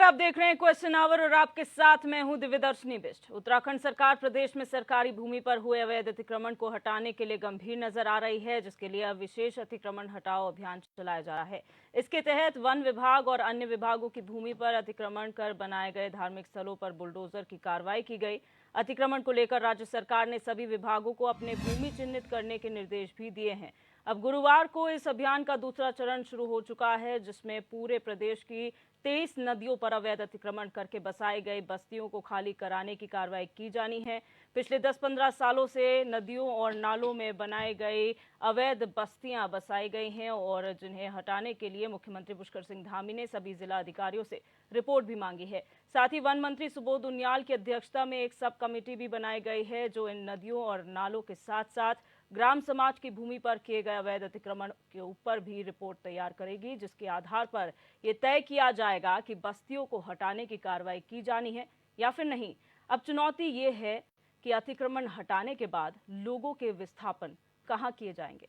आप देख रहे हैं क्वेश्चन आवर और आपके साथ मैं हूं दिव्यदर्शनी बिष्ट। उत्तराखंड सरकार प्रदेश में सरकारी भूमि पर हुए अवैध अतिक्रमण को हटाने के लिए गंभीर नजर आ रही है, जिसके लिए अब विशेष अतिक्रमण हटाओ अभियान चलाया जा रहा है। इसके तहत वन विभाग और अन्य विभागों की भूमि पर अतिक्रमण कर बनाए गए धार्मिक स्थलों पर बुलडोजर की कार्रवाई की गई। अतिक्रमण को लेकर राज्य सरकार ने सभी विभागों को अपने भूमि चिन्हित करने के निर्देश भी दिए हैं। अब गुरुवार को इस अभियान का दूसरा चरण शुरू हो चुका है, जिसमें पूरे प्रदेश की 23 नदियों पर अवैध अतिक्रमण करके बसाई गई बस्तियों को खाली कराने की कार्रवाई की जानी है। पिछले 10-15 सालों से नदियों और नालों में बनाई गई अवैध बस्तियां बसाई गई हैं और जिन्हें हटाने के लिए मुख्यमंत्री पुष्कर सिंह धामी ने सभी जिला अधिकारियों से रिपोर्ट भी मांगी है। साथ ही वन मंत्री सुबोध उनियाल की अध्यक्षता में एक सब कमेटी भी बनाई गई है, जो इन नदियों और नालों के साथ साथ ग्राम समाज की भूमि पर किए गए अवैध अतिक्रमण के ऊपर भी रिपोर्ट तैयार करेगी, जिसके आधार पर यह तय किया जाएगा कि बस्तियों को हटाने की कार्रवाई की जानी है या फिर नहीं। अब चुनौती ये है कि अतिक्रमण हटाने के बाद लोगों के विस्थापन कहां किए जाएंगे।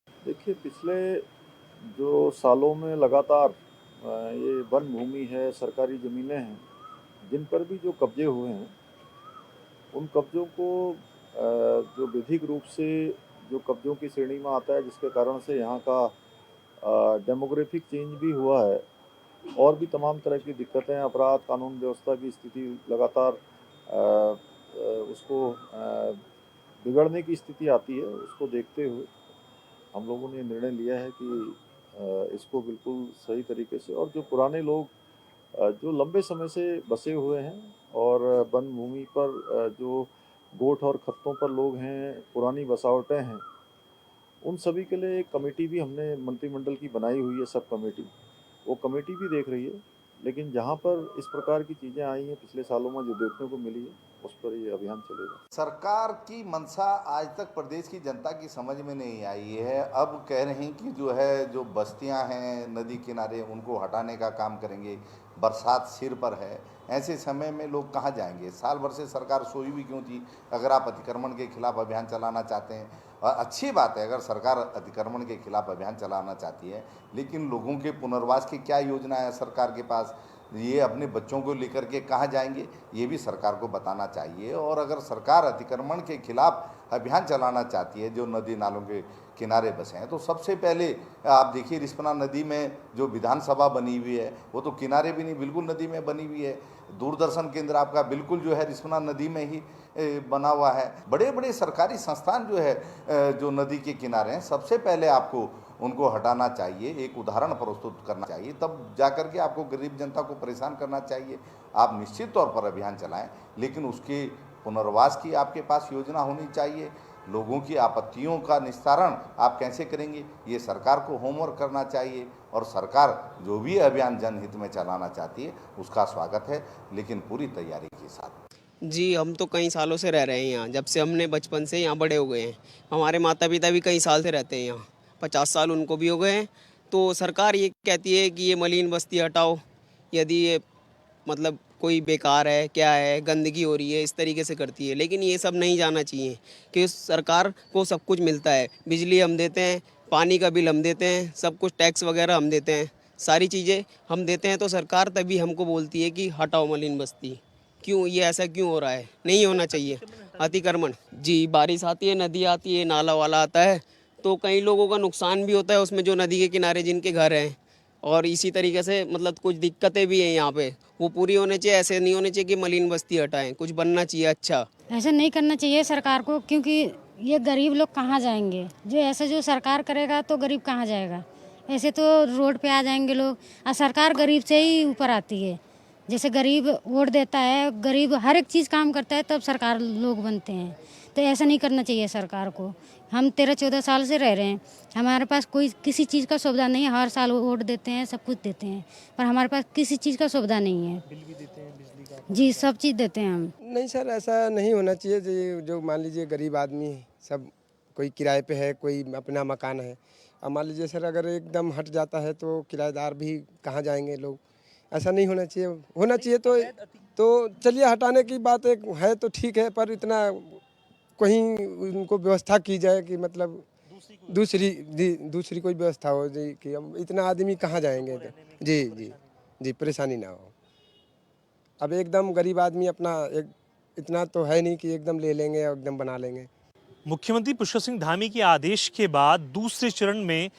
देखिए, पिछले जो सालों में लगातार ये वन भूमि है, सरकारी ज़मीनें हैं, जिन पर भी जो कब्जे हुए हैं, उन कब्जों को जो विधिक रूप से जो कब्जों की श्रेणी में आता है, जिसके कारण से यहाँ का डेमोग्राफिक चेंज भी हुआ है और भी तमाम तरह की दिक्कतें, अपराध, कानून व्यवस्था की स्थिति लगातार उसको बिगड़ने की स्थिति आती है। उसको देखते हुए हम लोगों ने निर्णय लिया है कि इसको बिल्कुल सही तरीके से, और जो पुराने लोग जो लंबे समय से बसे हुए हैं और वन भूमि पर जो गोठ और खत्तों पर लोग हैं, पुरानी बसावटें हैं, उन सभी के लिए एक कमेटी भी हमने मंत्रिमंडल की बनाई हुई है, सब कमेटी। वो कमेटी भी देख रही है, लेकिन जहाँ पर इस प्रकार की चीज़ें आई हैं पिछले सालों में जो देखने को मिली है, उस पर ये अभियान चलेगा। सरकार की मंशा आज तक प्रदेश की जनता की समझ में नहीं आई है। अब कह रहे हैं कि जो बस्तियां हैं नदी किनारे, उनको हटाने का काम करेंगे। बरसात सिर पर है, ऐसे समय में लोग कहाँ जाएंगे? साल भर से सरकार सोई भी क्यों थी? अगर आप अतिक्रमण के खिलाफ अभियान चलाना चाहते हैं, और अच्छी बात है अगर सरकार अतिक्रमण के खिलाफ अभियान चलाना चाहती है, लेकिन लोगों के पुनर्वास की क्या योजना है सरकार के पास? ये अपने बच्चों को लेकर के कहाँ जाएंगे, ये भी सरकार को बताना चाहिए। और अगर सरकार अतिक्रमण के खिलाफ अभियान चलाना चाहती है, जो नदी नालों के किनारे बसे हैं, तो सबसे पहले आप देखिए रिस्पना नदी में जो विधानसभा बनी हुई है, वो तो किनारे भी नहीं, बिल्कुल नदी में बनी हुई है। दूरदर्शन केंद्र आपका बिल्कुल जो है रिस्पना नदी में ही बना हुआ है। बड़े बड़े सरकारी संस्थान जो है जो नदी के किनारे हैं, सबसे पहले आपको उनको हटाना चाहिए, एक उदाहरण प्रस्तुत करना चाहिए, तब जाकर के आपको गरीब जनता को परेशान करना चाहिए। आप निश्चित तौर पर अभियान चलाएं, लेकिन उसके पुनर्वास की आपके पास योजना होनी चाहिए। लोगों की आपत्तियों का निस्तारण आप कैसे करेंगे, ये सरकार को होमवर्क करना चाहिए। और सरकार जो भी अभियान जनहित में चलाना चाहती है, उसका स्वागत है, लेकिन पूरी तैयारी के साथ। जी, हम तो कई सालों से रह रहे हैं यहाँ, जब से हमने बचपन से यहाँ बड़े हो गए हैं। हमारे माता पिता भी कई साल से रहते हैं यहाँ, 50 साल उनको भी हो गए हैं। तो सरकार ये कहती है कि ये मलिन बस्ती हटाओ, यदि ये मतलब कोई बेकार है, क्या है, गंदगी हो रही है, इस तरीके से करती है। लेकिन ये सब नहीं जाना चाहिए कि सरकार को सब कुछ मिलता है, बिजली हम देते हैं, पानी का बिल हम देते हैं, सब कुछ टैक्स वगैरह हम देते हैं, सारी चीज़ें हम देते हैं। तो सरकार तभी हमको बोलती है कि हटाओ मलिन बस्ती। क्यों ये ऐसा क्यों हो रहा है? नहीं होना चाहिए अतिक्रमण। जी, बारिश आती है, नदी आती है, नाला वाला आता है, तो कई लोगों का नुकसान भी होता है उसमें, जो नदी के किनारे जिनके घर हैं। और इसी तरीके से मतलब कुछ दिक्कतें भी हैं यहाँ पे, वो पूरी होने चाहिए। ऐसे नहीं होने चाहिए कि मलिन बस्ती हटाएं, कुछ बनना चाहिए अच्छा। ऐसा नहीं करना चाहिए सरकार को, क्योंकि ये गरीब लोग कहाँ जाएंगे? जो ऐसे जो सरकार करेगा तो गरीब कहाँ जाएगा? ऐसे तो रोड पे आ जाएंगे लोग। और सरकार गरीब से ही ऊपर आती है। जैसे गरीब वोट देता है, गरीब हर एक चीज़ काम करता है, तब सरकार लोग बनते हैं। तो ऐसा नहीं करना चाहिए सरकार को। हम 13-14 साल से रह रहे हैं, हमारे पास कोई किसी चीज़ का सुविधा नहीं है। हर साल वोट देते हैं, सब कुछ देते हैं, पर हमारे पास किसी चीज़ का सुविधा नहीं है। बिल भी देते हैं बिजली का? जी, सब चीज़ देते हैं हम। नहीं सर, ऐसा नहीं होना चाहिए। जो मान लीजिए गरीब आदमी है, सब कोई किराए पे है, कोई अपना मकान है। अब मान लीजिए सर अगर एकदम हट जाता है तो किराएदार भी कहाँ जाएंगे लोग? ऐसा नहीं होना चाहिए। होना चाहिए तो चलिए हटाने की बात एक है तो ठीक है, पर इतना कहीं उनको व्यवस्था की जाए कि मतलब दूसरी कोई व्यवस्था हो जी, कि हम इतना आदमी कहाँ जाएंगे। जी जी जी, परेशानी ना हो। अब एकदम गरीब आदमी अपना एक इतना तो है नहीं कि एकदम ले लेंगे और एकदम बना लेंगे। मुख्यमंत्री पुष्कर सिंह धामी के आदेश के बाद दूसरे चरण में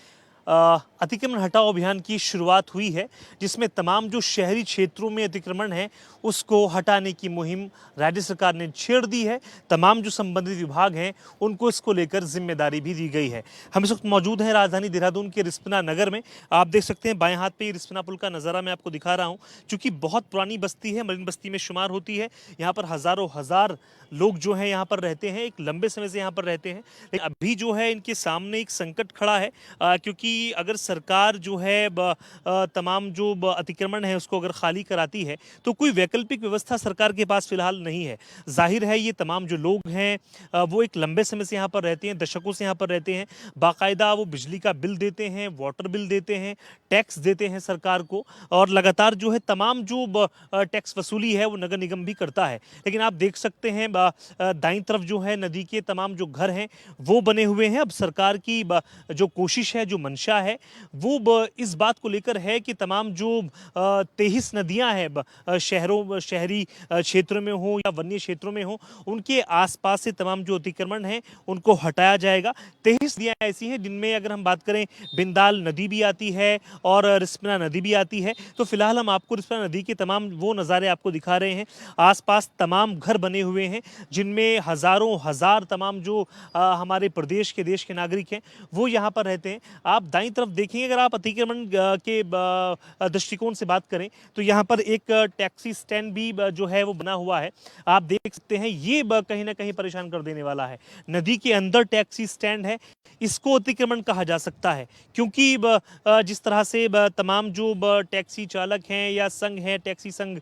अतिक्रमण हटाओ अभियान की शुरुआत हुई है, जिसमें तमाम जो शहरी क्षेत्रों में अतिक्रमण है उसको हटाने की मुहिम राज्य सरकार ने छेड़ दी है। तमाम जो संबंधित विभाग हैं उनको इसको लेकर जिम्मेदारी भी दी गई है। हम इस वक्त मौजूद हैं राजधानी देहरादून के रिस्पना नगर में। आप देख सकते हैं बाएं हाथ पे रिस्पना पुल का नज़ारा मैं आपको दिखा रहा हूँ। चूँकि बहुत पुरानी बस्ती है, मलिन बस्ती में शुमार होती है। यहाँ पर हज़ारों हजार लोग जो हैं यहाँ पर रहते हैं, एक लंबे समय से यहाँ पर रहते हैं। लेकिन अभी जो है इनके सामने एक संकट खड़ा है, क्योंकि अगर सरकार जो है तमाम जो अतिक्रमण है उसको अगर खाली कराती है तो कोई वैकल्पिक व्यवस्था सरकार के पास फिलहाल नहीं है। जाहिर है ये तमाम जो लोग हैं वो एक लंबे समय से यहाँ पर रहते हैं, दशकों से यहाँ पर रहते हैं। बाकायदा वो बिजली का बिल देते हैं, वाटर बिल देते हैं, टैक्स देते हैं सरकार को, और लगातार जो है तमाम जो टैक्स वसूली है वो नगर निगम भी करता है। लेकिन आप देख सकते हैं दाईं तरफ जो है नदी के तमाम जो घर हैं वो बने हुए हैं। अब सरकार की जो कोशिश है, जो मंशा है, वो इस बात को लेकर है कि तमाम जो 23 नदियां हैं शहरी क्षेत्रों में हो या वन्य क्षेत्रों में हो, उनके आसपास से तमाम जो अतिक्रमण है उनको हटाया जाएगा। 23 नदियां ऐसी हैं जिनमें अगर हम बात करें बिंदाल नदी भी आती है और रिस्पना नदी भी आती है। तो फिलहाल हम आपको रिस्पना नदी के तमाम वो नज़ारे आपको दिखा रहे हैं। आसपास तमाम घर बने हुए हैं जिनमें हज़ारों हज़ार तमाम जो हमारे प्रदेश के देश के नागरिक हैं वो यहाँ पर रहते हैं। आप दाईं तरफ देखेंगे, अगर आप अतिक्रमण के दृष्टिकोण से बात करें तो यहाँ पर एक टैक्सी स्टैंड भी जो है वो बना हुआ है। आप देख सकते हैं ये कहीं ना कहीं परेशान कर देने वाला है। नदी के अंदर टैक्सी स्टैंड है, इसको अतिक्रमण कहा जा सकता है, क्योंकि जिस तरह से तमाम जो टैक्सी चालक हैं या संघ हैं, टैक्सी संघ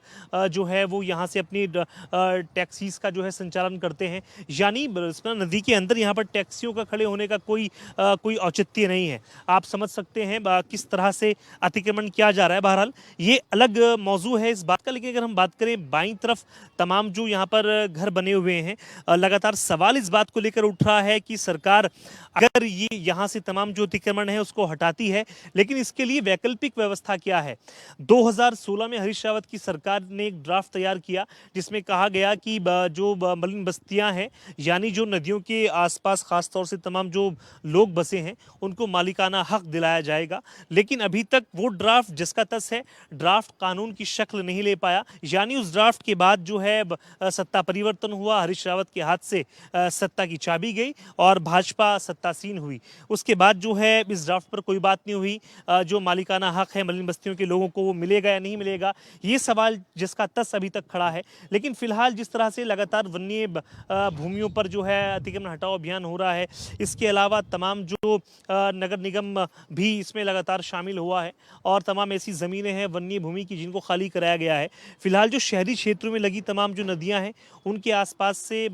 जो है वो यहाँ से अपनी टैक्सीज का जो है संचालन करते हैं। यानी नदी के अंदर यहाँ पर टैक्सियों का खड़े होने का कोई औचित्य नहीं है। आप समझ सकते हैं किस तरह से अतिक्रमण किया जा रहा है। बहरहाल ये अलग मौजू है इस बात का। लेकिन अगर हम बात करें बाईं तरफ तमाम जो यहाँ पर घर बने हुए हैं, लगातार सवाल इस बात को लेकर उठ रहा है कि सरकार अगर ये यहाँ से तमाम जो अतिक्रमण है उसको हटाती है, लेकिन इसके लिए वैकल्पिक व्यवस्था क्या है। 2016 में हरीश रावत की सरकार ने एक ड्राफ्ट तैयार किया जिसमें कहा गया कि जो मलिन बस्तियां हैं, यानी जो नदियों के आसपास खासतौर से तमाम जो लोग बसे हैं, उनको मालिकाना हक दिलाया जाएगा। लेकिन अभी तक वो ड्राफ्ट जिसका तस है, ड्राफ्ट कानून की शक्ल नहीं ले पाया। यानी उस ड्राफ्ट के बाद जो है सत्ता परिवर्तन हुआ, हरीश रावत के हाथ से सत्ता की चाबी गई और भाजपा सत्तासीन हुई। उसके बाद जो है इस ड्राफ्ट पर कोई बात नहीं हुई। जो मालिकाना हक है मलिन बस्तियों के लोगों को वो मिलेगा या नहीं मिलेगा, ये सवाल जिसका तस अभी तक खड़ा है। लेकिन फिलहाल जिस तरह से लगातार वन्य भूमियों पर जो है अतिक्रमण हटाओ अभियान हो रहा है, इसके अलावा तमाम जो नगर निगम भी इसमें लगातार शामिल हुआ है और तमाम ऐसी ज़मीनें हैं वन्य भूमि की जिनको खाली कराया गया है। फिलहाल जो शहरी क्षेत्रों में लगी तमाम जो नदियां हैं उनके आसपास से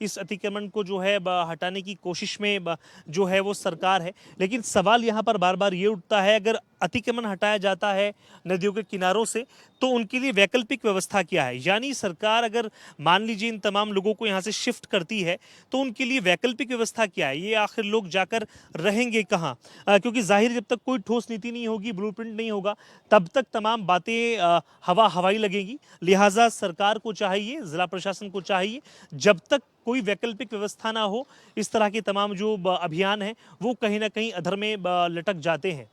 इस अतिक्रमण को जो है हटाने की कोशिश में जो है वो सरकार है। लेकिन सवाल यहाँ पर बार बार ये उठता है, अगर अतिक्रमण हटाया जाता है नदियों के किनारों से तो उनके लिए वैकल्पिक व्यवस्था क्या है। यानी सरकार अगर मान लीजिए इन तमाम लोगों को यहाँ से शिफ्ट करती है तो उनके लिए वैकल्पिक व्यवस्था क्या है, ये आखिर लोग जाकर रहेंगे कहाँ। क्योंकि जाहिर जब तक कोई ठोस नीति नहीं होगी, ब्लूप्रिंट नहीं होगा, तब तक तमाम बातें हवाई लगेंगी। लिहाजा सरकार को चाहिए, जिला प्रशासन को चाहिए, जब तक कोई वैकल्पिक व्यवस्था ना हो, इस तरह के तमाम जो अभियान हैं वो कहीं ना कहीं अधर में लटक जाते हैं।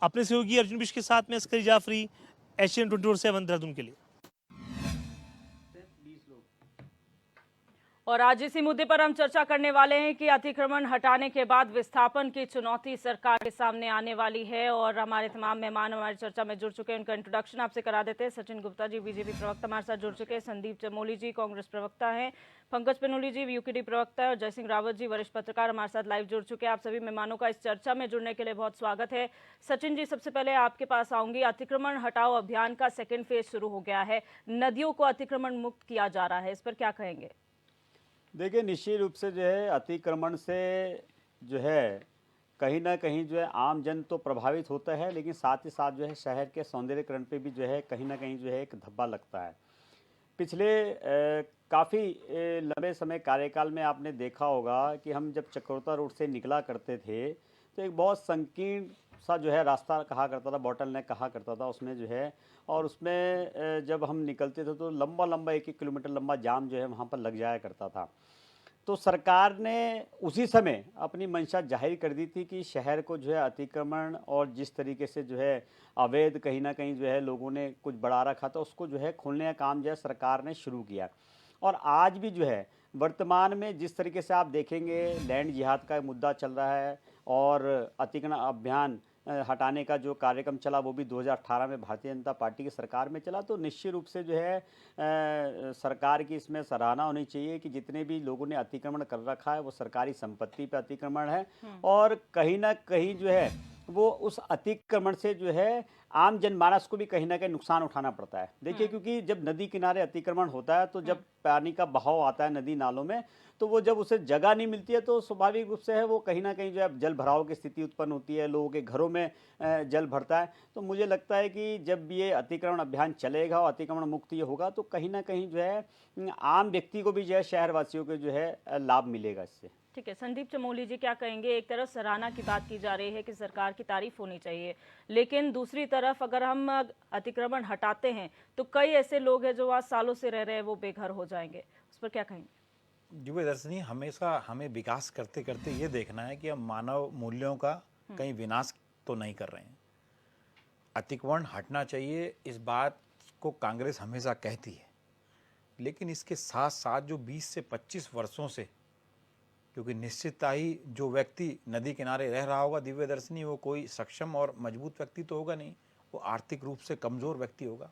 अपने सहयोगी अर्जुन बिश के साथ में अस्करी जाफरी, एशियन 24/7 देहरादून के लिए। और आज इसी मुद्दे पर हम चर्चा करने वाले हैं कि अतिक्रमण हटाने के बाद विस्थापन की चुनौती सरकार के सामने आने वाली है। और हमारे तमाम मेहमान हमारी चर्चा में जुड़ चुके हैं, उनका इंट्रोडक्शन आपसे करा देते हैं। सचिन गुप्ता जी बीजेपी प्रवक्ता हमारे साथ जुड़ चुके हैं, संदीप चमोली जी कांग्रेस प्रवक्ता हैं, पंकज पनोली जी यूकेडी प्रवक्ता है और जयसिंह रावत जी वरिष्ठ पत्रकार हमारे साथ लाइव जुड़ चुके हैं। आप सभी मेहमानों का इस चर्चा में जुड़ने के लिए बहुत स्वागत है। सचिन जी, सबसे पहले आपके पास आऊंगी। अतिक्रमण हटाओ अभियान का सेकेंड फेज शुरू हो गया है, नदियों को अतिक्रमण मुक्त किया जा रहा है, इस पर क्या कहेंगे? देखिए, निश्चित रूप से जो है अतिक्रमण से जो है कहीं ना कहीं जो है आम जन तो प्रभावित होता है, लेकिन साथ ही साथ जो है शहर के सौंदर्यीकरण पे भी जो है कहीं ना कहीं जो है एक धब्बा लगता है। पिछले काफ़ी लंबे समय कार्यकाल में आपने देखा होगा कि हम जब चक्रोता रोड से निकला करते थे तो एक बहुत संकीर्ण सा जो है रास्ता कहा करता था, बॉटल नेक कहा करता था उसमें जो है। और उसमें जब हम निकलते थे तो लंबा लंबा 1-1 किलोमीटर लंबा जाम जो है वहाँ पर लग जाया करता था। तो सरकार ने उसी समय अपनी मंशा जाहिर कर दी थी कि शहर को जो है अतिक्रमण और जिस तरीके से जो है अवैध कहीं ना कहीं जो है लोगों ने कुछ बढ़ा रखा था उसको जो है खोलने का काम जो है सरकार ने शुरू किया। और आज भी जो है वर्तमान में जिस तरीके से आप देखेंगे लैंड जिहाद का मुद्दा चल रहा है और अतिक्रमण अभियान हटाने का जो कार्यक्रम चला वो भी 2018 में भारतीय जनता पार्टी की सरकार में चला। तो निश्चित रूप से जो है सरकार की इसमें सराहना होनी चाहिए कि जितने भी लोगों ने अतिक्रमण कर रखा है वो सरकारी संपत्ति पे अतिक्रमण है और कहीं ना कहीं जो है वो उस अतिक्रमण से जो है आम जनमानस को भी कहीं ना कहीं नुकसान उठाना पड़ता है। देखिए क्योंकि जब नदी किनारे अतिक्रमण होता है तो जब पानी का बहाव आता है नदी नालों में तो वो जब उसे जगह नहीं मिलती है तो स्वाभाविक रूप से है वो कहीं ना कहीं जो है जल भराव की स्थिति उत्पन्न होती है, लोगों के घरों में जल भरता है। तो मुझे लगता है कि जब ये अतिक्रमण अभियान चलेगा और अतिक्रमण मुक्त ये होगा तो कहीं ना कहीं जो है आम व्यक्ति को भी जो है शहरवासियों को जो है लाभ मिलेगा इससे। ठीक है, संदीप चमोली जी क्या कहेंगे? एक तरफ सराहना की बात की जा रही है कि सरकार की तारीफ होनी चाहिए, लेकिन दूसरी तरफ अगर हम अतिक्रमण हटाते हैं तो कई ऐसे लोग हैं जो आज सालों से रह रहे हैं वो बेघर हो जाएंगे, उस पर क्या कहेंगे? दिव्य दर्शनी, हमेशा हमें विकास करते करते ये देखना है कि हम मानव मूल्यों का कहीं विनाश तो नहीं कर रहे हैं। अतिक्रमण हटना चाहिए, इस बात को कांग्रेस हमेशा कहती है, लेकिन इसके साथ साथ जो 20 से 25 वर्षों से, क्योंकि निश्चितता ही जो व्यक्ति नदी किनारे रह रहा होगा दिव्य दर्शनी वो कोई सक्षम और मजबूत व्यक्ति तो होगा नहीं, वो आर्थिक रूप से कमज़ोर व्यक्ति होगा।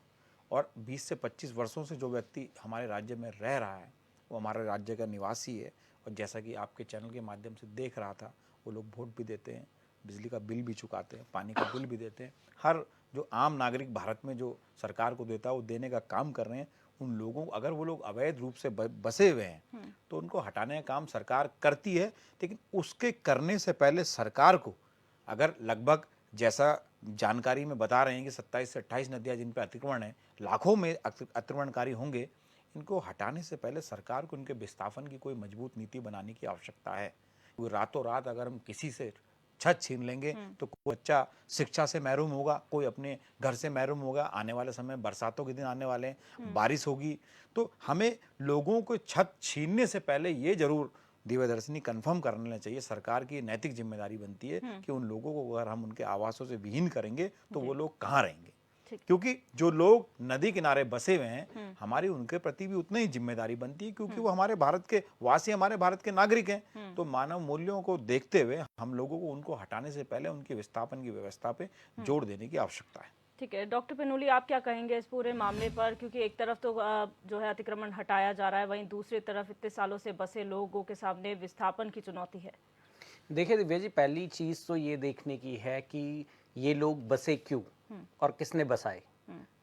और 20 से 25 वर्षों से जो व्यक्ति हमारे राज्य में रह रहा है वो हमारे राज्य का निवासी है। और जैसा कि आपके चैनल के माध्यम से देख रहा था, वो लोग वोट भी देते हैं, बिजली का बिल भी चुकाते हैं, पानी का बिल भी देते हैं। हर जो आम नागरिक भारत में जो सरकार को देता है वो देने का काम कर रहे हैं। उन लोगों, अगर वो लोग अवैध रूप से बसे हुए हैं तो उनको हटाने का काम सरकार करती है, लेकिन उसके करने से पहले सरकार को, अगर लगभग जैसा जानकारी में बता रहे हैं कि 27 से 28 नदियाँ जिन पर अतिक्रमण है, लाखों में अतिक्रमणकारी होंगे, इनको हटाने से पहले सरकार को इनके विस्थापन की कोई मजबूत नीति बनाने की आवश्यकता है। कोई रातों रात अगर हम किसी से छत छीन लेंगे तो कोई बच्चा शिक्षा से महरूम होगा, कोई अपने घर से महरूम होगा। आने वाले समय बरसातों के दिन आने वाले हैं, बारिश होगी, तो हमें लोगों को छत छीनने से पहले ये जरूर दिव्य दर्शनी कन्फर्म कर लेना चाहिए, सरकार की नैतिक जिम्मेदारी बनती है कि उन लोगों को अगर हम उनके आवासों से विहीन करेंगे तो वो लोग कहाँ रहेंगे। क्योंकि जो लोग नदी किनारे बसे हुए हैं, हमारी उनके प्रति भी उतनी ही जिम्मेदारी बनती है, क्योंकि वो हमारे भारत के वासी, हमारे भारत के नागरिक हैं। तो मानव मूल्यों को देखते हुए हम लोगों को उनको हटाने से पहले उनके विस्थापन की व्यवस्था पे जोर देने की आवश्यकता है। ठीक है, डॉक्टर पेनोली आप क्या कहेंगे इस पूरे मामले पर? क्योंकि एक तरफ तो जो है अतिक्रमण हटाया जा रहा है, वहीं दूसरी तरफ इतने सालों से बसे लोगों के सामने विस्थापन की चुनौती है। देखिए दिव्या जी, पहली चीज़ तो ये देखने की है कि ये लोग बसे क्यों और किसने बसाए।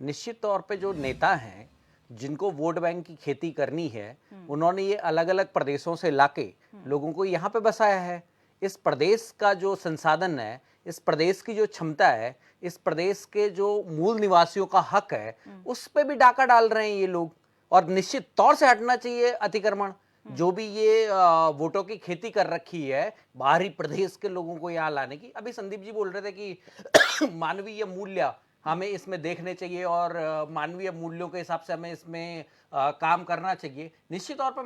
निश्चित तौर पे जो नेता हैं जिनको वोट बैंक की खेती करनी है, उन्होंने ये अलग अलग प्रदेशों से लाके लोगों को यहाँ पे बसाया है। इस प्रदेश का जो संसाधन है, इस प्रदेश की जो क्षमता है, इस प्रदेश के जो मूल निवासियों का हक है, उस पे भी डाका डाल रहे हैं ये लोग। और निश्चित तौर से हटना चाहिए अतिक्रमण। जो भी ये वोटों की खेती कर रखी है बाहरी प्रदेश के लोगों को यहाँ लाने की। अभी संदीप जी बोल रहे थे कि मानवीय मूल्य हमें इसमें देखने चाहिए और मानवीय मूल्यों के हिसाब से हमें इसमें काम करना चाहिए। निश्चित तौर पर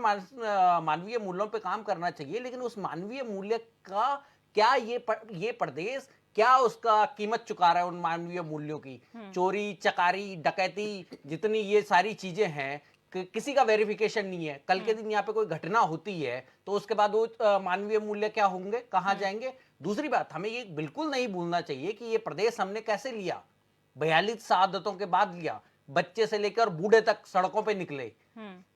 मानवीय मूल्यों पे काम करना चाहिए, लेकिन उस मानवीय मूल्य का क्या ये प्रदेश क्या उसका कीमत चुका रहा है उन मानवीय मूल्यों की? चोरी चकारी डकैती जितनी ये सारी चीजें हैं, किसी का वेरिफिकेशन नहीं है। कल के दिन यहाँ पे कोई घटना होती है तो उसके बाद वो मानवीय मूल्य क्या होंगे, कहाँ जाएंगे? दूसरी बात, हमें ये बिल्कुल नहीं भूलना चाहिए कि ये प्रदेश हमने कैसे लिया। 42 शहादतों के बाद लिया। बच्चे से लेकर बूढ़े तक सड़कों पे निकले,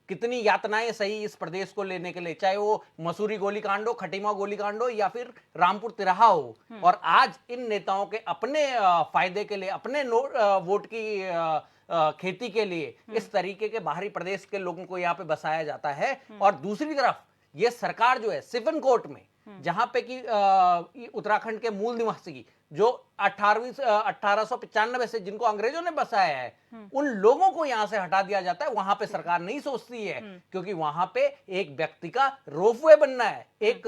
कितनी यातनाएं सही इस प्रदेश को लेने के लिए, चाहे वो मसूरी गोलीकांड हो, खटीमा गोलीकांड हो या फिर रामपुर तिराहा हो। और आज इन नेताओं के अपने फायदे के लिए, अपने वोट की खेती के लिए इस तरीके के बाहरी प्रदेश के लोगों को यहाँ पे बसाया जाता है। और दूसरी तरफ ये सरकार जो है सिफन कोर्ट में जहां पे कि उत्तराखंड के मूल निवासी जो 1895 से जिनको अंग्रेजों ने बसाया है उन लोगों को यहां से हटा दिया जाता है, वहां पे सरकार नहीं सोचती है क्योंकि वहां पे एक व्यक्ति का रोपवे बनना है, एक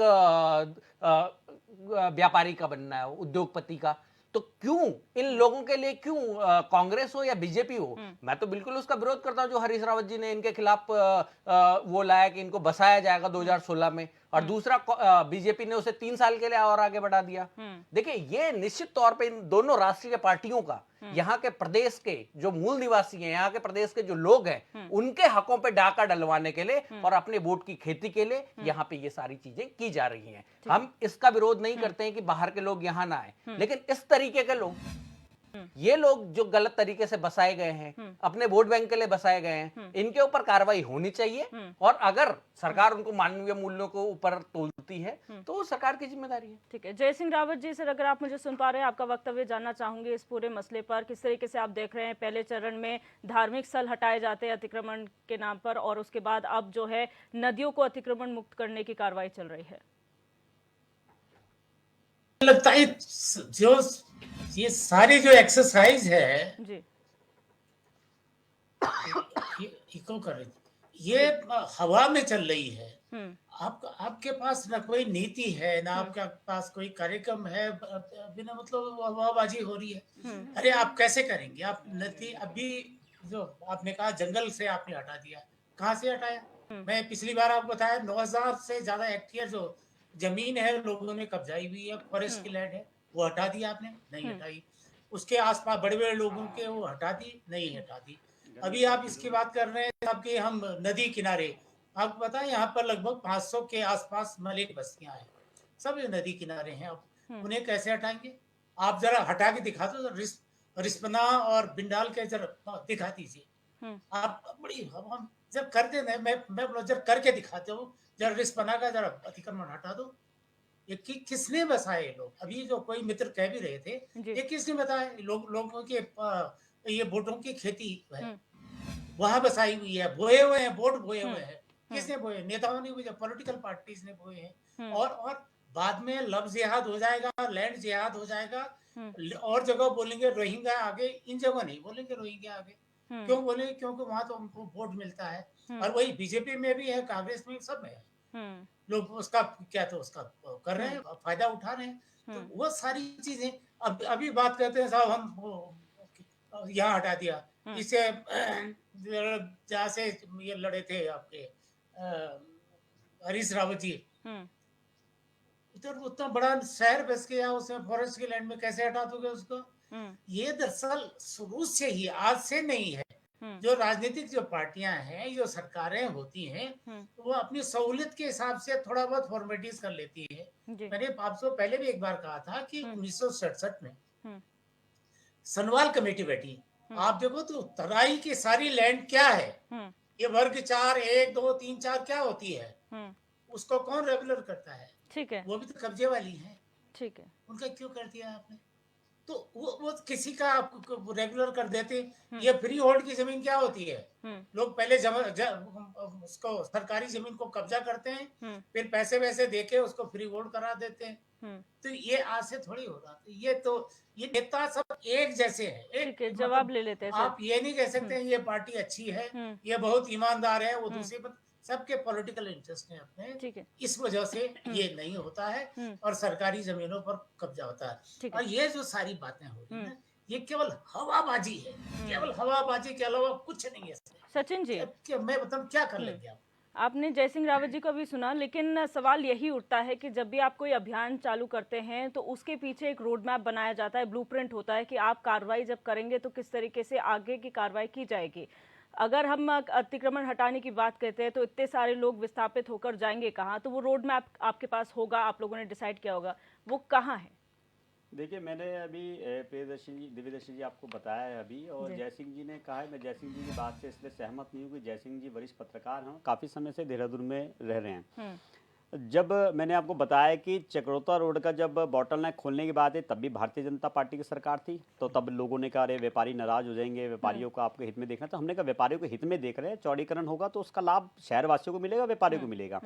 व्यापारी का बनना है, उद्योगपति का। तो क्यों इन लोगों के लिए क्यों कांग्रेस हो या बीजेपी हो, मैं तो बिल्कुल उसका विरोध करता हूं जो हरीश रावत जी ने इनके खिलाफ वो लाया कि इनको बसाया जाएगा 2016 में, और दूसरा बीजेपी ने उसे 3 साल के लिए और आगे बढ़ा दिया। देखिए ये निश्चित तौर पे इन दोनों राष्ट्रीय पार्टियों का यहाँ के प्रदेश के जो मूल निवासी हैं, यहाँ के प्रदेश के जो लोग हैं, उनके हकों पे डाका डलवाने के लिए और अपने वोट की खेती के लिए यहाँ पे ये सारी चीजें की जा रही हैं। हम इसका विरोध नहीं करते हैं कि बाहर के लोग यहाँ ना आए, लेकिन इस तरीके के लोग, ये लोग जो गलत तरीके से बसाए गए हैं, अपने वोट बैंक के लिए बसाए गए हैं, इनके ऊपर कार्रवाई होनी चाहिए। और अगर सरकार उनको मानवीय मूल्यों को ऊपर तोलती है तो वो सरकार की जिम्मेदारी है। ठीक है, जय सिंह रावत जी, सर अगर आप मुझे सुन पा रहे हैं, आपका वक्तव्य जानना चाहूंगी इस पूरे मसले पर। किस तरीके से आप देख रहे हैं, पहले चरण में धार्मिक स्थल हटाए जाते हैं अतिक्रमण के नाम पर, और उसके बाद अब जो है नदियों को अतिक्रमण मुक्त करने की कार्रवाई चल रही है। लगता है जो ये सारी जो एक्सरसाइज है जी, इको कर रही, ये हवा में चल रही है। आपके पास ना कोई नीति है, ना आपके पास कोई कार्यक्रम है, बिना मतलब हवाबाजी हो रही है। अरे आप कैसे करेंगे? आप नदी अभी जो आपने कहा जंगल से आपने हटा दिया, कहाँ से हटाया? मैं पिछली बार आपको बताया 9000 से ज्यादा हेक्टेयर जो जमीन है लोगों ने कब्जाई हुई है, फॉरेस्ट की लैंड है, वो हटा दी आपने? नहीं हटाई। उसके आसपास बड़े बड़े लोगों के वो हटा दी? नहीं हटा दी। अभी आप इसकी बात कर रहे हैं आपके हम नदी किनारे, आपको पता है यहाँ पर लगभग 500 के आसपास मलिक बस्तियां हैं, सब ये नदी किनारे हैं। अब उन्हें कैसे हटाएंगे? आप जरा हटा के दिखा दो, रिस्पना और बिंडाल के जरा दिखा दीजिए। आप बड़ी हम जब कर देते, मैं जब करके दिखाते हूँ, जरा रिस्पना का जरा अतिक्रमण हटा दो। ये किसने बसाए लोग? अभी जो कोई मित्र कह भी रहे थे, ये किसने बताया? लोगों के ये वोटों की खेती है, वहां बसाई हुई है, बोए हुए हैं, वोट बोए हुए हैं। किसने बोए? नेताओं ने, पॉलिटिकल पार्टीज ने बोए हैं। और बाद में लव जिहाद हो जाएगा, लैंड जिहाद हो जाएगा, और जगह बोलेंगे रोहिंग्या आगे, इन जगह नहीं बोलेंगे रोहिंग्या आगे। क्यों बोलेंगे? क्योंकि वहां तो उनको वोट मिलता है। और वही बीजेपी में भी है, कांग्रेस में, सब में है। लोग उसका क्या तो उसका कर रहे हैं, फायदा उठा रहे हैं। तो वो सारी चीजें अभी बात करते हैं साहब, हम यहाँ हटा दिया, इसे जहाँ से ये लड़े थे आपके हरीश रावत जी, उधर उतना बड़ा शहर बस गया, उसमें फॉरेस्ट की लैंड में कैसे हटा दोगे उसको? ये दरअसल शुरू से ही, आज से नहीं है। जो राजनीतिक जो पार्टियां हैं, जो सरकारें होती हैं, वो अपनी सहूलियत के हिसाब से थोड़ा बहुत फॉर्मेलिटीज कर लेती है। मैंने आपसे पहले भी एक बार कहा था कि 1967 में सनवाल कमेटी बैठी। आप देखो तो तराई की सारी लैंड क्या है, ये वर्ग 4, 1, 2, 3, 4 क्या होती है, उसको कौन रेगुलर करता है? ठीक है, वो भी तो कब्जे वाली है। ठीक है, उनका क्यों कर दिया आपने? तो वो किसी का आपको रेगुलर कर देते। ये फ्री होल्ड की जमीन क्या होती है? लोग पहले उसको सरकारी जमीन को कब्जा करते हैं, फिर पैसे वैसे देके उसको फ्री होल्ड करा देते हैं। तो ये आज से थोड़ी हो रहा। ये नेता सब एक जैसे हैं। ठीक है, जवाब ले लेते हैं। आप ये नहीं कह सकते ये पार्टी अच्छी है, ये बहुत ईमानदार है, वो दूसरी पर सबके पॉलिटिकल इंटरेस्ट हैं अपने। ठीक है, इस वजह से ये नहीं होता है और सरकारी जमीनों पर कब्जा होता है। और ये जो सारी बातें हो रही है, ये केवल हवाबाजी है, केवल हवाबाजी के अलावा कुछ नहीं है। सचिन जी, मैं बताऊं क्या कर लेंगे आप? आपने जय सिंह रावत जी को भी सुना, लेकिन सवाल यही उठता है कि जब भी आप कोई अभियान चालू करते हैं तो उसके पीछे एक रोड मैप बनाया जाता है, ब्लूप्रिंट होता है कि आप कार्रवाई जब करेंगे तो किस तरीके से आगे की कार्रवाई की जाएगी। अगर हम अतिक्रमण हटाने की बात करते हैं तो इतने सारे लोग विस्थापित होकर जाएंगे कहाँ? तो वो रोड मैप आपके पास होगा, आप लोगों ने डिसाइड किया होगा, वो कहाँ है? देखिए, मैंने अभी प्रियदर्शी जी, दिव्यदर्शी जी आपको बताया है अभी, और जय सिंह जी ने कहा है। मैं जय सिंह जी की बात से इसलिए सहमत नहीं हूँ कि जय सिंह जी वरिष्ठ पत्रकार हैं, काफ़ी समय से देहरादून में रह रहे हैं। जब मैंने आपको बताया कि चक्रोता रोड का जब बॉटलनेक खोलने की बात है, तब भी भारतीय जनता पार्टी की सरकार थी, तो तब लोगों ने कहा अरे व्यापारी नाराज हो जाएंगे, व्यापारियों को आपके हित में देखना। तो हमने कहा व्यापारियों के हित में देख रहे हैं, चौड़ीकरण होगा तो उसका लाभ शहरवासियों को मिलेगा, व्यापारियों को मिलेगा।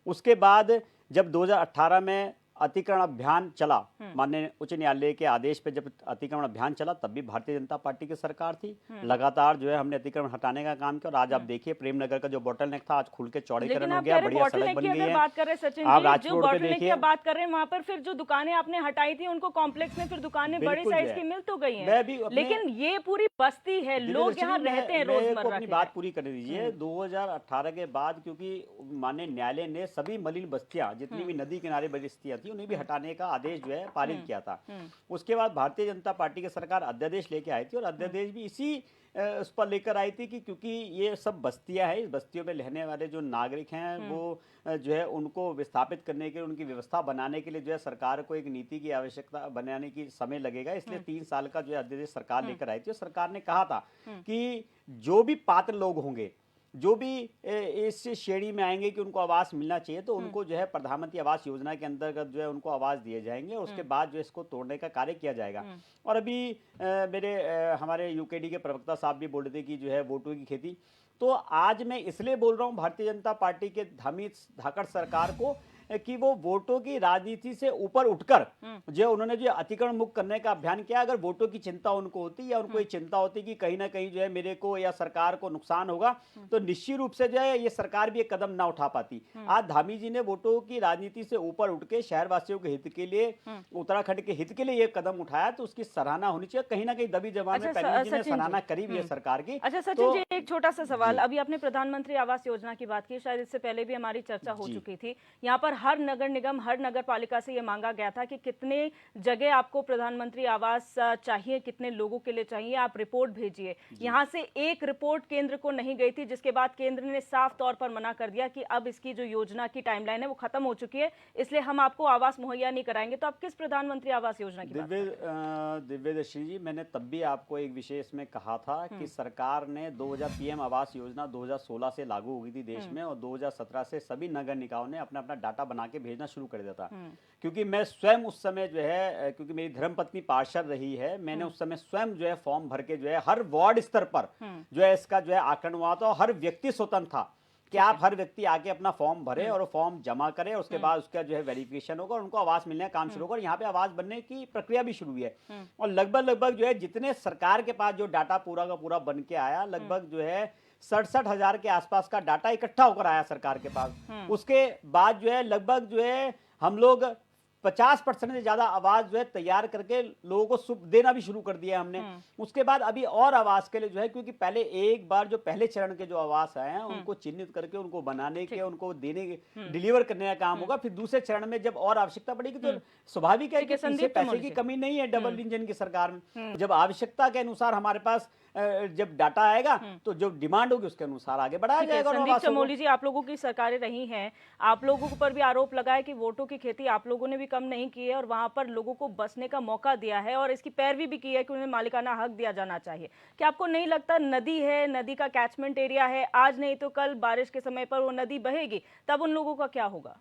उसके बाद जब 2018 में अतिक्रमण अभियान चला, माननीय उच्च न्यायालय के आदेश पे जब अतिक्रमण अभियान चला, तब भी भारतीय जनता पार्टी की सरकार थी। लगातार जो है हमने अतिक्रमण हटाने का काम किया और आज आप देखिए प्रेमनगर का जो बोटलनेक था आज खुल के चौड़ीकरण हो गया, बढ़िया सड़क बन गई है। बात कर रहे हैं सचिन आप जी, राजकोट जो पे बोटलनेक देखिए, की बात कर रहे हैं, वहां पर फिर जो दुकानें आपने हटाई थी उनको कॉम्प्लेक्स में फिर दुकानें बड़ी बिल्कुल साइज जो है। की मिल तो गई मैं हैं, भी अपने- लेकिन ये पूरी बस्ती है, लोग दिव्यदर्शनी, यहाँ रहते हैं रोजमर्रा अपनी की बात लाइफ। पूरी करने दीजिए। 2018 के बाद क्योंकि माननीय न्यायालय ने सभी मलिन बस्तियां, जितनी भी नदी किनारे बस्तियां थी, उन्हें भी हटाने का आदेश जो है पारित किया था। उसके बाद भारतीय जनता पार्टी की सरकार अध्यादेश लेके आई थी और अध्यादेश भी इसी उस पर लेकर आई थी कि क्योंकि ये सब बस्तियां हैं, इस बस्तियों में रहने वाले जो नागरिक हैं वो जो है उनको विस्थापित करने के लिए, उनकी व्यवस्था बनाने के लिए जो है सरकार को एक नीति की आवश्यकता बनाने की समय लगेगा, इसलिए 3 साल का जो है अध्यादेश सरकार लेकर आई थी। और सरकार ने कहा था कि जो भी पात्र लोग होंगे, जो भी इस श्रेणी में आएंगे कि उनको आवास मिलना चाहिए, तो उनको जो है प्रधानमंत्री आवास योजना के अंतर्गत जो है उनको आवास दिए जाएंगे और उसके बाद जो इसको तोड़ने का कार्य किया जाएगा। और अभी हमारे यूकेडी के प्रवक्ता साहब भी बोल रहे थे कि जो है वोटों की खेती, तो आज मैं इसलिए बोल रहा हूँ भारतीय जनता पार्टी के धामी धाकड़ सरकार को कि वो वोटों की राजनीति से ऊपर उठकर जो उन्होंने जो अतिक्रमण मुक्त करने का अभियान किया, अगर वोटों की चिंता उनको होती या उनको ये चिंता होती कि कहीं ना कहीं जो है मेरे को या सरकार को नुकसान होगा, तो निश्चित रूप से जो है ये सरकार भी एक कदम ना उठा पाती। आज धामी जी ने वोटों की राजनीति से ऊपर उठ के शहरवासियों के हित के लिए, उत्तराखंड के हित के लिए ये कदम उठाया, तो उसकी सराहना होनी चाहिए। कहीं ना कहीं दबी जबान में पहले जी ने सराहना करी भी है सरकार की। अच्छा सचिन जी, एक छोटा सा सवाल, अभी आपने प्रधानमंत्री आवास योजना की बात की, शायद इससे पहले भी हमारी चर्चा हो चुकी थी। यहाँ पर हर नगर निगम, हर नगर पालिका से ये मांगा गया था कि कितने जगह आपको प्रधानमंत्री आवास चाहिए, कितने लोगों के लिए चाहिए, आप रिपोर्ट भेजिए। यहाँ से एक रिपोर्ट केंद्र को नहीं गई थी, जिसके बाद केंद्र ने साफ तौर पर मना कर दिया कि अब इसकी जो योजना की टाइमलाइन है वो खत्म हो चुकी है, इसलिए हम आपको आवास मुहैया नहीं कराएंगे। तो आप किस प्रधानमंत्री आवास योजना की बात कर रहे हैं? दिव्यदर्शी जी, मैंने तब भी आपको एक विशेष में कहा था कि सरकार ने 2000 पीएम आवास योजना 2016 से लागू हो गई थी देश में, और 2017 से सभी नगर निकायों ने अपना अपना डाटा बना के भेजना शुरू कर दिया था। क्योंकि मैं स्वयं उस समय जो है, क्योंकि मेरी धर्मपत्नी पार्षद रही है, मैंने उस समय स्वयं जो है फॉर्म भर के जो है हर वार्ड स्तर पर जो है इसका जो है आकलन हुआ था, और हर व्यक्ति स्वतंत्र था कि आप हर व्यक्ति आके अपना फॉर्म भरे और फॉर्म जमा करे, उसके बाद उसका जो है वेरिफिकेशन होगा और उनको आवास मिलने का काम शुरू होगा। और यहाँ पे आवास बनने की प्रक्रिया भी शुरू हुई है, और लगभग जो है जितने सरकार के पास जो डाटा पूरा का पूरा बन के आया, लगभग जो है 67,000 के आसपास का डाटा इकट्ठा होकर आया सरकार के पास। उसके बाद जो है लगभग जो है हम लोग 50% से ज्यादा आवास जो है तैयार करके लोगों को देना भी शुरू कर दिया हमने। उसके बाद अभी और आवास के लिए जो है, क्योंकि पहले एक बार जो पहले चरण के जो आवास आए हैं उनको चिन्हित करके उनको बनाने के, उनको देने के, डिलीवर करने का काम होगा। फिर दूसरे चरण में जब और आवश्यकता पड़ेगी तो स्वाभाविक है कि पीछे पैसे की कमी नहीं है डबल इंजन की सरकार में। जब आवश्यकता के अनुसार हमारे पास जब डाटा आएगा तो जो डिमांड होगी उसके अनुसार आगे बढ़ाया जाएगा। संदीप चमोली जी, आप लोगों की सरकारें रही हैं, आप लोगों पर भी आरोप लगा है कि वोटों की खेती आप लोगों ने भी कम नहीं की है और वहां पर लोगों को बसने का मौका दिया है और इसकी पैरवी भी की है कि उन्हें मालिकाना हक दिया जाना चाहिए। क्या आपको नहीं लगता, नदी है, नदी का कैचमेंट एरिया है, आज नहीं तो कल बारिश के समय पर वो नदी बहेगी, तब उन लोगों का क्या होगा?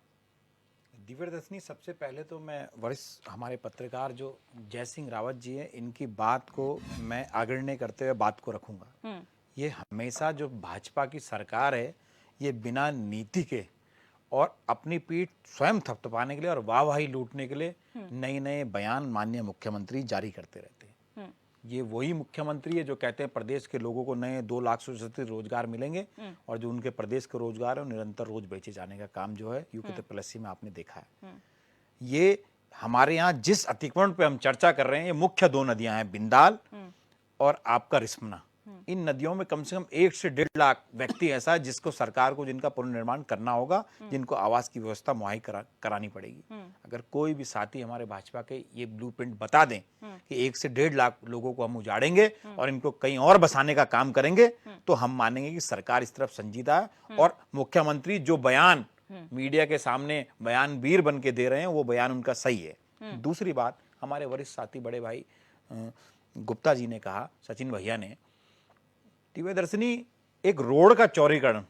दिव्यदर्शनी, सबसे पहले तो मैं वरिष्ठ हमारे पत्रकार जो जय सिंह रावत जी हैं, इनकी बात को मैं अग्रणी करते हुए बात को रखूंगा। ये हमेशा जो भाजपा की सरकार है, ये बिना नीति के और अपनी पीठ स्वयं थपथपाने के लिए और वाहवाही लूटने के लिए नए नए बयान माननीय मुख्यमंत्री जारी करते रहते हैं। ये वही मुख्यमंत्री है जो कहते हैं प्रदेश के लोगों को नए 2 लाख से ज्यादा रोजगार मिलेंगे, और जो उनके प्रदेश के रोजगार है वो निरंतर रोज बेचे जाने का काम जो है यूके प्लसी में आपने देखा है। ये हमारे यहाँ जिस अतिक्रमण पे हम चर्चा कर रहे हैं, ये मुख्य 2 नदियां हैं, बिंदाल और आपका रिस्पना। इन नदियों में कम से कम 1 से 1.5 लाख व्यक्ति ऐसा है जिसको सरकार को जिनका पुनर्निर्माण करना होगा, जिनको आवास की व्यवस्था मुहैया करानी पड़ेगी। अगर कोई भी साथी हमारे भाजपा के ये ब्लूप्रिंट बता दें कि 1 से 1.5 लाख लोगों को हम उजाड़ेंगे और इनको कहीं और बसाने का काम करेंगे, तो हम मानेंगे कि सरकार इस तरफ संजीदा है। और मुख्यमंत्री जो बयान मीडिया के सामने बयान वीर बन के दे रहे हैं, वो बयान उनका सही है। दूसरी बात, हमारे वरिष्ठ साथी बड़े भाई गुप्ता जी ने कहा, सचिन भैया ने, दिव्यदर्शनी, एक रोड का चौड़ीकरण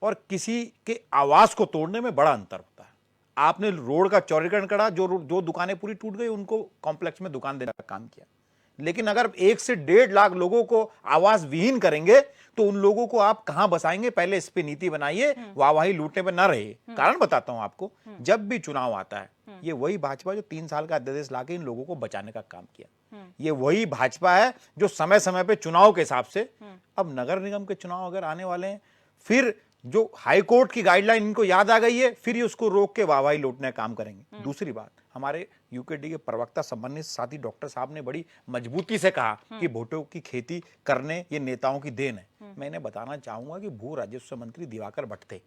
और किसी के आवास को तोड़ने में बड़ा अंतर होता है। आपने रोड का चौड़ीकरण करा, जो दुकानें पूरी टूट गई उनको कॉम्प्लेक्स में दुकान देने का काम किया। लेकिन अगर 1 से 1.5 लाख लोगों को आवास विहीन करेंगे तो उन लोगों को आप कहां बसाएंगे? पहले इस पे नीति बनाइए, वाहवाही लूटने पे ना रहे। कारण बताता हूं आपको, जब भी चुनाव आता है ये वही भाजपा जो 3 साल का अध्यादेश लाके इन लोगों को बचाने का काम किया, ये वही भाजपा है जो समय समय पे चुनाव के हिसाब से, अब नगर निगम के चुनाव अगर आने वाले हैं, फिर जो हाई कोर्ट की गाइडलाइन इनको याद आ गई है, फिर ये उसको रोक के वाहवाही लूटने का काम करेंगे। दूसरी बात, हमारे यूकेडी के प्रवक्ता संबंधित साथी डॉक्टर साहब ने बड़ी मजबूती से कहा कि वोटों की खेती करने ये नेताओं की देन है। मैं इन्हें बताना चाहूंगा कि भू राजस्व मंत्री दिवाकर भट्ट थे,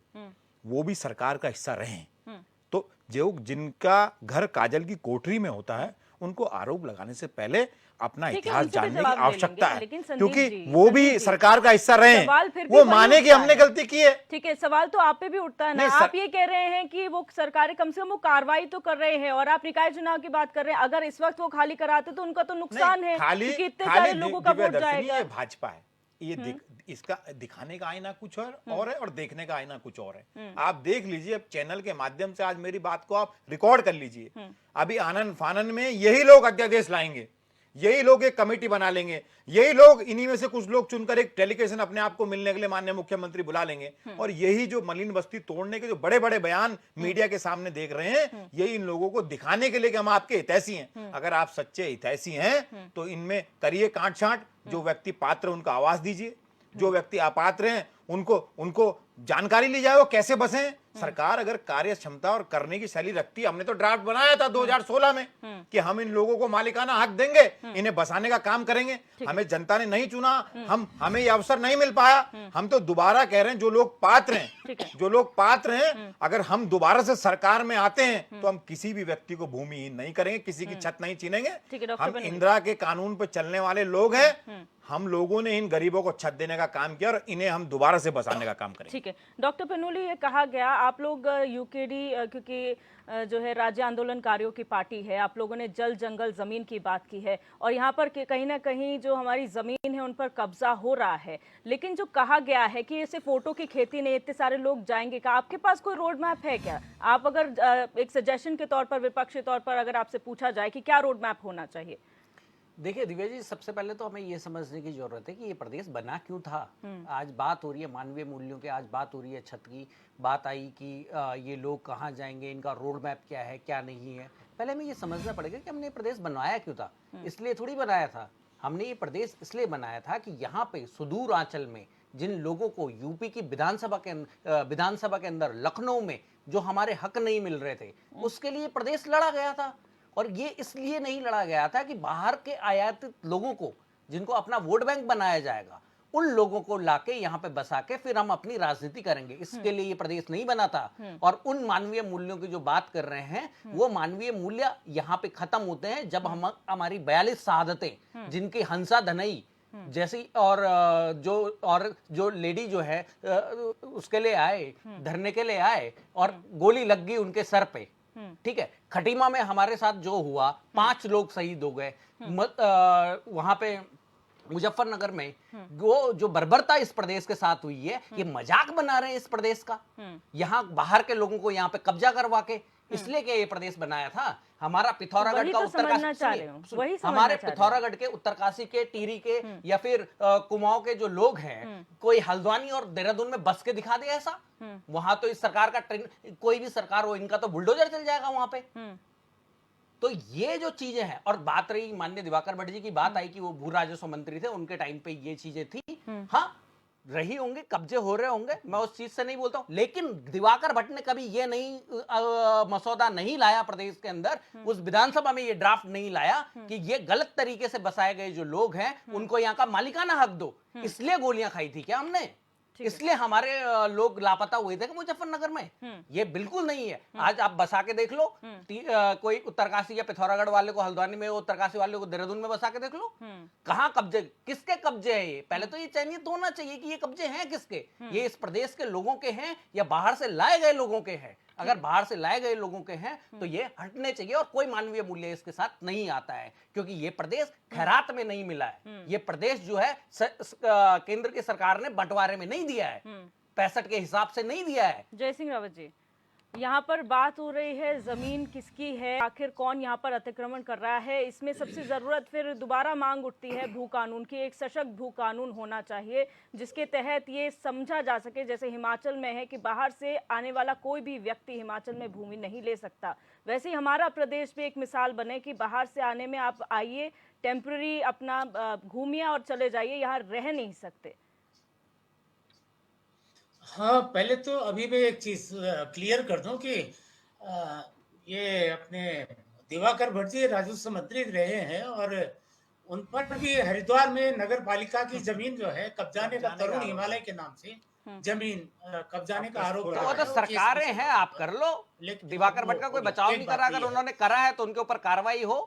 वो भी सरकार का हिस्सा रहे हैं। तो जो जिनका घर काजल की कोठरी में होता है उनको आरोप लगाने से पहले अपना इतिहास जानने की आवश्यकता है, क्योंकि वो भी सरकार का हिस्सा रहे हैं, वो माने कि हमने गलती की है। ठीक है, सवाल तो आप पे भी उठता है ना। आप ये कह रहे हैं कि वो सरकारें कम से कम वो कार्रवाई तो कर रहे हैं, और आप निकाय चुनाव की बात कर रहे हैं। अगर इस वक्त वो खाली कराते तो उनका तो नुकसान है, क्योंकि इतने सारे लोगों का वोट जाएगा। ये भाजपा है, ये इसका दिखाने का आईना कुछ और है और देखने का आईना कुछ और है। आप देख लीजिए, अब चैनल के माध्यम से आज मेरी बात को आप रिकॉर्ड कर लीजिए। अभी आनंद फानन में यही लोग अध्यादेश लाएंगे, यही लोग एक कमेटी बना लेंगे, यही लोग, इन्हीं में से कुछ लोग चुनकर एक डेलीगेशन अपने आप को मिलने के लिए माननीय मुख्यमंत्री बुला लेंगे, और यही जो मलिन बस्ती तोड़ने के जो बड़े बड़े बयान मीडिया के सामने देख रहे हैं, यही इन लोगों को दिखाने के लिए कि हम आपके हितैषी हैं। अगर आप सच्चे हितैषी हैं तो इनमें करिए काट छांट, जो व्यक्ति पात्र उनको आवाज दीजिए, जो व्यक्ति अपात्र हैं उनको जानकारी ली जाए वो कैसे बसें। सरकार अगर कार्य क्षमता और करने की शैली रखती है, हमने तो ड्राफ्ट बनाया था 2016 में कि हम इन लोगों को मालिकाना हक देंगे, इन्हें बसाने का काम करेंगे। हमें जनता ने नहीं चुना, हमें ये अवसर नहीं मिल पाया। हम तो दोबारा कह रहे हैं, जो लोग पात्र हैं, अगर हम दोबारा से सरकार में आते हैं तो हम किसी भी व्यक्ति को भूमिहीन नहीं करेंगे, किसी की छत नहीं छीनेंगे। हम इंदिरा के कानून पर चलने वाले लोग हैं, हम लोगों ने इन गरीबों को छत देने का काम किया और इन्हें हम दोबारा से बसाने का काम करेंगे। ठीक है डॉक्टर पनोली, ये कहा गया, आप लोग यूकेडी क्योंकि जो है राज्य आंदोलनकारियों की पार्टी है, आप लोगों ने जल जंगल जमीन की बात की है, और यहाँ पर कहीं ना कहीं जो हमारी जमीन है उन पर कब्जा हो रहा है, लेकिन जो कहा गया है कि इसे फोटो की खेती नहीं, इतने सारे लोग जाएंगे, का आपके पास कोई रोड मैप है क्या? आप अगर एक सजेशन के तौर पर, विपक्षी तौर पर अगर आपसे पूछा जाए कि क्या रोड मैप होना चाहिए? देखिए दिव्या जी, सबसे पहले तो हमें ये समझने की जरूरत है कि ये प्रदेश बना क्यों था। आज बात हो रही है मानवीय मूल्यों की, आज बात हो रही है छत की, बात आई कि ये लोग कहाँ जाएंगे, इनका रोड मैप क्या है क्या नहीं है। पहले हमें ये समझना पड़ेगा कि हमने ये प्रदेश बनवाया क्यों था। इसलिए थोड़ी बनाया था, हमने ये प्रदेश इसलिए बनाया था कि यहाँ पे सुदूर आंचल में जिन लोगों को यूपी की विधानसभा के अंदर लखनऊ में जो हमारे हक नहीं मिल रहे थे, उसके लिए प्रदेश लड़ा गया था। और ये इसलिए नहीं लड़ा गया था कि बाहर के आयातित लोगों को, जिनको अपना वोट बैंक बनाया जाएगा, उन लोगों को लाके यहाँ पे बसा के फिर हम अपनी राजनीति करेंगे, इसके लिए ये प्रदेश नहीं बना था। और उन मानवीय मूल्यों की जो बात कर रहे हैं, वो मानवीय मूल्य यहाँ पे खत्म होते हैं जब हम हमारी 42 शहादतें, जिनकी हंसा धनई जैसी और जो लेडी जो है उसके लिए आए, धरने के लिए आए और गोली लग गई उनके सर पे। ठीक है, खटीमा में हमारे साथ जो हुआ, 5 लोग शहीद हो गए। वहां पे मुजफ्फरनगर में वो जो बर्बरता इस प्रदेश के साथ हुई है, ये मजाक बना रहे हैं इस प्रदेश का। यहाँ बाहर के लोगों को यहाँ पे कब्जा करवा के, इसलिए कि ये प्रदेश बनाया था। हमारा पिथौरागढ़ का उत्तरकाशी, हमारे पिथौरागढ़ के उत्तरकाशी के, टिहरी के या फिर कुमाऊं के जो लोग हैं, कोई हल्द्वानी और देहरादून में बस के दिखा दे ऐसा। वहां तो इस सरकार का ट्रेन, कोई भी सरकार हो, इनका तो बुलडोजर चल जाएगा वहां पे। तो ये जो चीजें हैं, और बात रही माननीय दिवाकर भट्ट जी की, बात आई कि वो भू राजस्व मंत्री थे, उनके टाइम पे ये चीजें थी। हाँ, रही होंगे, कब्जे हो रहे होंगे, मैं उस चीज से नहीं बोलता हूं, लेकिन दिवाकर भट्ट ने कभी ये नहीं मसौदा नहीं लाया प्रदेश के अंदर, उस विधानसभा में ये ड्राफ्ट नहीं लाया कि ये गलत तरीके से बसाए गए जो लोग हैं उनको यहाँ का मालिकाना हक दो। इसलिए गोलियां खाई थी क्या हमने? इसलिए हमारे लोग लापता हुए थे मुजफ्फरनगर में? ये बिल्कुल नहीं है। आज आप बसा के देख लो, कोई उत्तरकाशी या पिथौरागढ़ वाले को हल्द्वानी में, उत्तरकाशी वाले को देहरादून में बसा के देख लो, कहां कब्जे, किसके कब्जे है ये? पहले तो ये चयनित होना चाहिए कि ये कब्जे हैं किसके, ये इस प्रदेश के लोगों के हैं या बाहर से लाए गए लोगों के हैं। अगर बाहर से लाए गए लोगों के हैं तो ये हटने चाहिए, और कोई मानवीय मूल्य इसके साथ नहीं आता है, क्योंकि ये प्रदेश खैरात में नहीं मिला है। ये प्रदेश जो है केंद्र की सरकार ने बंटवारे में नहीं दिया है, 65 के हिसाब से नहीं दिया है। जय सिंह रावत जी, यहाँ पर बात हो रही है जमीन किसकी है, आखिर कौन यहाँ पर अतिक्रमण कर रहा है। इसमें सबसे जरूरत फिर दोबारा मांग उठती है भू कानून की। एक सशक्त भू कानून होना चाहिए जिसके तहत ये समझा जा सके, जैसे हिमाचल में है कि बाहर से आने वाला कोई भी व्यक्ति हिमाचल में भूमि नहीं ले सकता, वैसे ही हमारा प्रदेश भी एक मिसाल बने कि बाहर से आने में आप आइए, टेम्पररी अपना घूमिए और चले जाइए, यहाँ रह नहीं सकते। हाँ, पहले तो अभी मैं एक चीज क्लियर कर दूं कि ये अपने दिवाकर भट्ट जी राजस्व मंत्री रहे हैं और उन पर भी हरिद्वार में नगर पालिका की जमीन जो है कब्जाने का, तरुण हिमालय के नाम से जमीन कब्जाने का आरोप तो वो तो सरकारें हैं, आप कर लो। दिवाकर भट्ट का कोई बचाव नहीं कर रहा, अगर उन्होंने करा है तो उनके ऊपर कार्रवाई हो।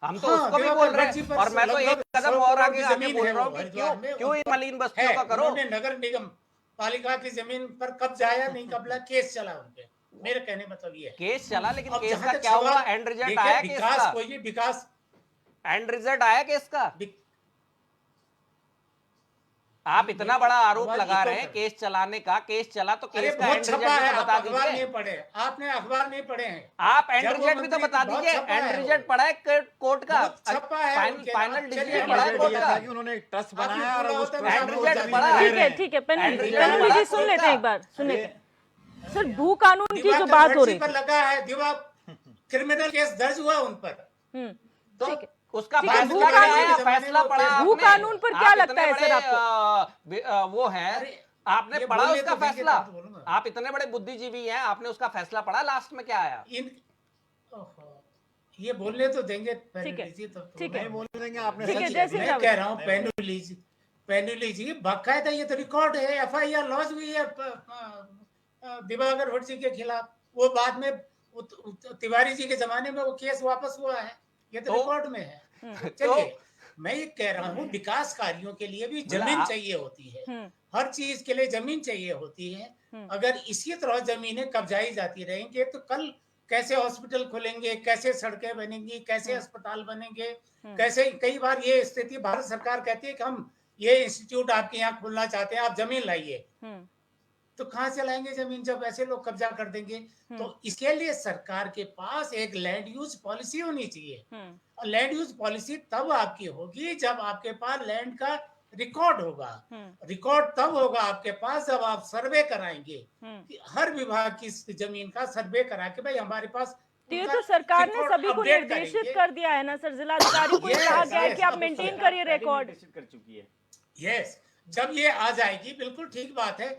हम तो उसको भी बोल रहे हैं और मैं तो एक कदम और आगे बोल रहा हूँ कि क्यों मलिन बस्तियों का करो। नगर निगम पालिका की जमीन पर कब जाया नहीं कबला केस चला उनपे, मेरे कहने मतलब ये है केस चला, लेकिन केस का क्या हुआ? एंड रिजल्ट आया केस का? कोई विकास एंड रिजल्ट आया केस का? आप इतना बड़ा आरोप लगा रहे हैं केस चलाने का, केस चला तो केस का एंड रिजल्ट बता दीजिए। नहीं पढ़े आपने, अखबार नहीं पढ़े हैं आप, एंड रिजल्ट भी तो बता दीजिए। एंड रिजल्ट पढ़ा है कोर्ट का, फाइनल डिसीजन पढ़ा है कोर्ट का, उन्होंने ट्रस्ट बनाया और उस एंड रिजल्ट पढ़ा है। ठीक है पेनुली जी सुन लेते हैं एक बार, सुने सर। भू कानून की जो बात हो रही है लगा है, क्रिमिनल केस दर्ज हुआ उन पर, ठीक है, उसका फैसला क्या है? फैसला पढ़ा भू कानून पर क्या लगता है सर आपको? वो है, आपने पढ़ा उसका फैसला? आप इतने बड़े बुद्धिजीवी हैं, आपने उसका फैसला पढ़ा? लास्ट में क्या आया? ये बोलने तो देंगे ठीक है, ठीक है, बोल देंगे आपने। ठीक है, जैसे मैं कह रहा हूँ पेनुली जी बाकायदा ये तो रिकॉर्ड है, FIR लॉन्च हुई है दिवाकर भट्ट जी के खिलाफ। वो बाद में तिवारी जी के जमाने में वो केस वापस हुआ है, ये तो रिकॉर्ड में है। चलिए, मैं ये कह रहा हूँ विकास कार्यों के लिए भी जमीन चाहिए होती है, हर चीज के लिए जमीन चाहिए होती है। अगर इसी तरह जमीनें कब्जाई जाती रहेंगे तो कल कैसे हॉस्पिटल खुलेंगे, कैसे सड़कें बनेंगी, कैसे अस्पताल बनेंगे, कैसे। कई बार ये स्थिति भारत सरकार कहती है कि हम ये इंस्टीट्यूट आपके यहाँ खोलना चाहते हैं, आप जमीन लाइए, तो कहाँ से लाएंगे जमीन जब ऐसे लोग कब्जा कर देंगे? तो इसके लिए सरकार के पास एक लैंड यूज पॉलिसी होनी चाहिए। और लैंड यूज पॉलिसी तब आपकी होगी जब आपके पास लैंड का रिकॉर्ड होगा। रिकॉर्ड तब होगा आपके पास जब आप सर्वे कराएंगे कि हर विभाग की जमीन का सर्वे करा के भाई हमारे पास। ये तो सरकार ने सभी को निर्देशित कर दिया है ना सर, जिलाधिकारी को कहा गया है कि आप मेंटेन करिए रिकॉर्ड। कर चुकी है। यस, जब ये आ जाएगी बिल्कुल ठीक बात है।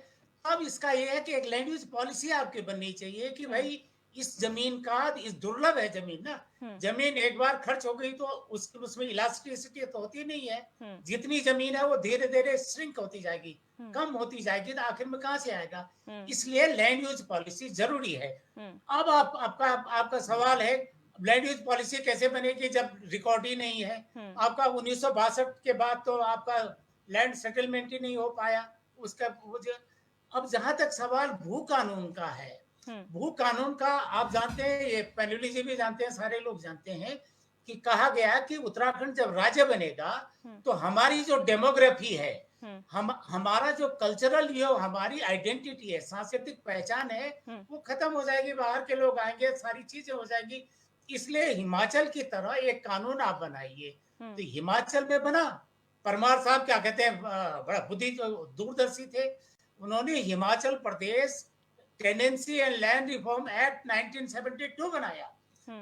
अब इसका ये है कि एक लैंड यूज पॉलिसी आपकी बननी चाहिए कि भाई इस जमीन का, इस दुर्लभ है जमीन ना, जमीन एक बार खर्च हो गई तो उसमें इलास्टिसिटी तो होती नहीं है। जितनी जमीन है वो धीरे धीरे श्रिंक होती जाएगी, कम होती जाएगी, तो आखिर में कहाँ से आएगा? इसलिए लैंड यूज पॉलिसी जरूरी है। अब आपका सवाल है लैंड यूज पॉलिसी कैसे बनेगी जब रिकॉर्ड ही नहीं है? आपका 1962 के बाद तो आपका लैंड सेटलमेंट ही नहीं हो पाया उसका। अब जहां तक सवाल भू कानून का है, भू कानून का आप जानते हैं, ये पेनुली जी भी जानते हैं, सारे लोग जानते हैं कि कहा गया कि उत्तराखंड जब राज्य बनेगा तो हमारी जो डेमोग्राफी है, हमारा जो कल्चरल ये हमारी आइडेंटिटी है, सांस्कृतिक पहचान है, वो खत्म हो जाएगी, बाहर के लोग आएंगे, सारी चीजें हो जाएगी। इसलिए हिमाचल की तरह एक कानून आप बनाइए। तो हिमाचल में बना, परमार साहब क्या कहते हैं, बड़ा बुद्धि दूरदर्शी थे, उन्होंने Himachal Pradesh tenancy and land reform act 1972 बनाया।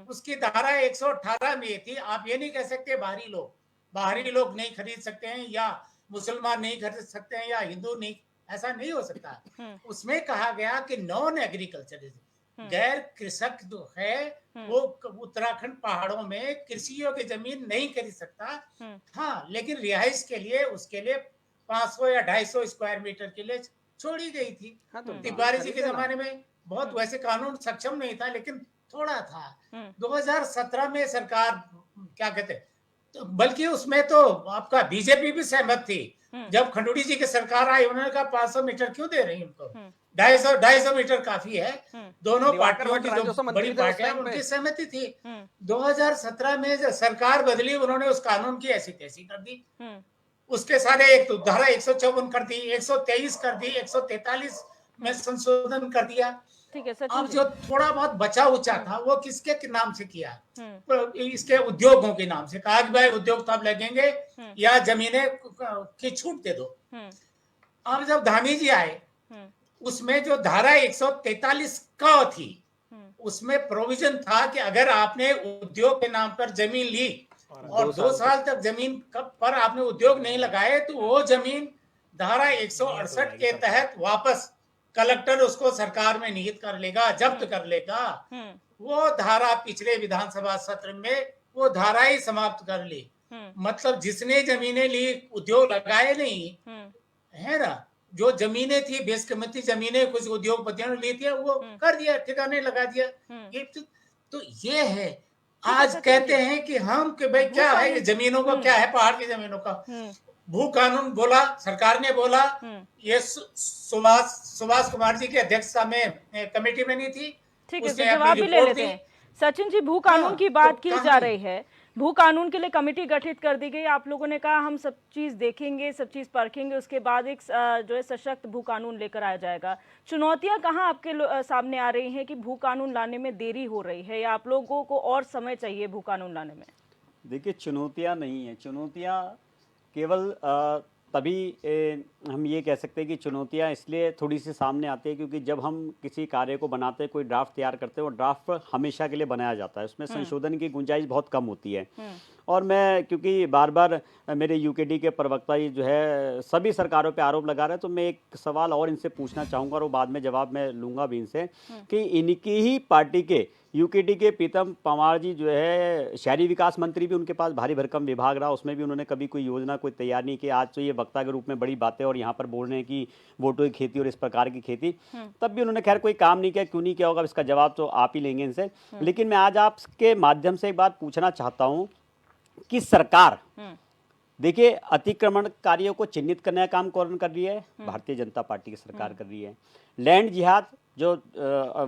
उसकी धारा 118 में थी, आप ये नहीं कह सकते बाहरी लोग नहीं खरीद सकते हैं, या मुसलमान नहीं खरीद सकते हैं, या हिंदू नहीं, ऐसा नहीं हो सकता। उसमें कहा गया कि नॉन एग्रीकल्चर, गैर कृषक जो है वो उत्तराखंड पहाड़ों में कृषि योग्य जमीन नहीं खरीद सकता। हाँ, लेकिन रिहाइश के लिए उसके लिए 500 या 250 स्क्वायर मीटर के लिए छोड़ी गई थी। तिवारी जी के जमाने में बहुत वैसे कानून सक्षम नहीं था, लेकिन थोड़ा था। 2017 में सरकार क्या कहते, तो बल्कि उसमें तो आपका बीजेपी भी सहमत थी। जब खंडूड़ी जी की सरकार आई, उन्होंने कहा 500 मीटर क्यों दे रही उनको, 250 मीटर काफी है। दोनों पार्टियों की जो बड़ी पार्टियां, उनकी सहमति थी। 2017 में जब सरकार बदली, उन्होंने उस कानून की ऐसी तैसी कर दी। उसके सारे एक तो धारा 154 कर दी, 123 कर दी, 143 में संशोधन कर दिया। ठीक है सचिन अब जी। जो थोड़ा बहुत बचा उचा था वो किसके के नाम से किया? इसके उद्योगों के नाम से कहा कि भाई उद्योग तब लगेंगे या जमीनें की छूट दे दो। अब जब धामी जी आए उसमें जो धारा 143 क थी उसमें प्रोविजन था कि अगर आपने उद्योग के नाम पर जमीन ली और 2 साल तक जमीन पर आपने उद्योग नहीं लगाए तो वो जमीन धारा 168 के तहत वापस कलेक्टर उसको सरकार में निहित कर लेगा, जब्त कर लेगा। वो धारा पिछले विधानसभा सत्र में वो धारा ही समाप्त कर ली। मतलब जिसने जमीनें ली उद्योग लगाए नहीं, है ना, जो जमीनें थी बेशकीमती जमीनें कुछ उद्योगपतियों ने ली थी वो कर दिया, ठिकाने लगा दिया। ये तो ये है। आज कहते हैं कि हम कि भाई क्या है ये जमीनों का, क्या है पहाड़ की जमीनों का। भू कानून बोला, सरकार ने बोला, ये सुभाष कुमार जी की अध्यक्षता में कमेटी बनी थी। ठीक है, जवाब भी ले लेते हैं। सचिन जी, भू कानून की बात की जा रही है, भू कानून के लिए कमेटी गठित कर दी गई। आप लोगों ने कहा हम सब चीज देखेंगे, सब चीज परखेंगे, उसके बाद एक जो है सशक्त भू कानून लेकर आया जाएगा। चुनौतियां कहां आपके सामने आ रही हैं कि भू कानून लाने में देरी हो रही है या आप लोगों को और समय चाहिए भू कानून लाने में? देखिए, चुनौतियां नहीं है, चुनौतियां केवल तभी हम ये कह सकते हैं कि चुनौतियां इसलिए थोड़ी सी सामने आती है क्योंकि जब हम किसी कार्य को बनाते हैं, कोई ड्राफ्ट तैयार करते हैं, वो ड्राफ्ट हमेशा के लिए बनाया जाता है, उसमें संशोधन की गुंजाइश बहुत कम होती है। और मैं क्योंकि बार बार मेरे यूकेडी के प्रवक्ता ही जो है सभी सरकारों पे आरोप लगा रहे हैं, तो मैं एक सवाल और इनसे पूछना चाहूँगा और वो बाद में जवाब मैं लूँगा भी इनसे कि इनकी ही पार्टी के यूकेडी के प्रीतम पंवार जी जो है शहरी विकास मंत्री भी, उनके पास भारी भरकम विभाग रहा, उसमें भी उन्होंने कभी कोई योजना कोई तैयार नहीं की। आज तो ये वक्ता के रूप में बड़ी बातें और यहाँ पर बोल रहे हैं कि वोटों की खेती और इस प्रकार की खेती, तब भी उन्होंने खैर कोई काम नहीं किया। क्यों नहीं किया होगा इसका जवाब तो आप ही लेंगे इनसे। लेकिन मैं आज आपके माध्यम से एक बात पूछना चाहता हूँ कि सरकार, देखिए, अतिक्रमणकारियों को चिन्हित करने का काम कौन कर रही है? भारतीय जनता पार्टी की सरकार कर रही है। लैंड जिहाद, जो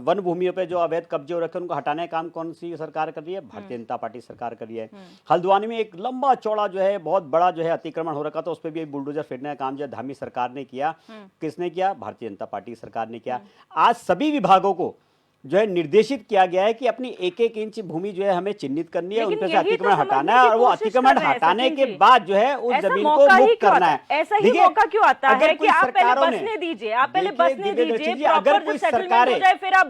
वन भूमियों पे जो अवैध कब्जे हो रखे हैं उनको हटाने का काम कौन सी सरकार कर रही है? भारतीय जनता पार्टी सरकार कर रही है। हल्द्वानी में एक लंबा चौड़ा जो है बहुत बड़ा जो है अतिक्रमण हो रखा था, उस पर भी एक बुलडोजर फेरने का काम जो है धामी सरकार ने किया। किसने किया? भारतीय जनता पार्टी की सरकार ने किया। आज सभी विभागों को जो है निर्देशित किया गया है कि अपनी एक एक इंच भूमि जो है हमें चिन्हित करनी है, उनपे से अतिक्रमण हटाना है और वो अतिक्रमण हटाने के बाद जो है उस जमीन को मुक्त करना है। ऐसा ही मौका क्यों आता है कि आप पहले बसने दीजिए, आप पहले बसने दीजिए, अगर कोई सरकारें,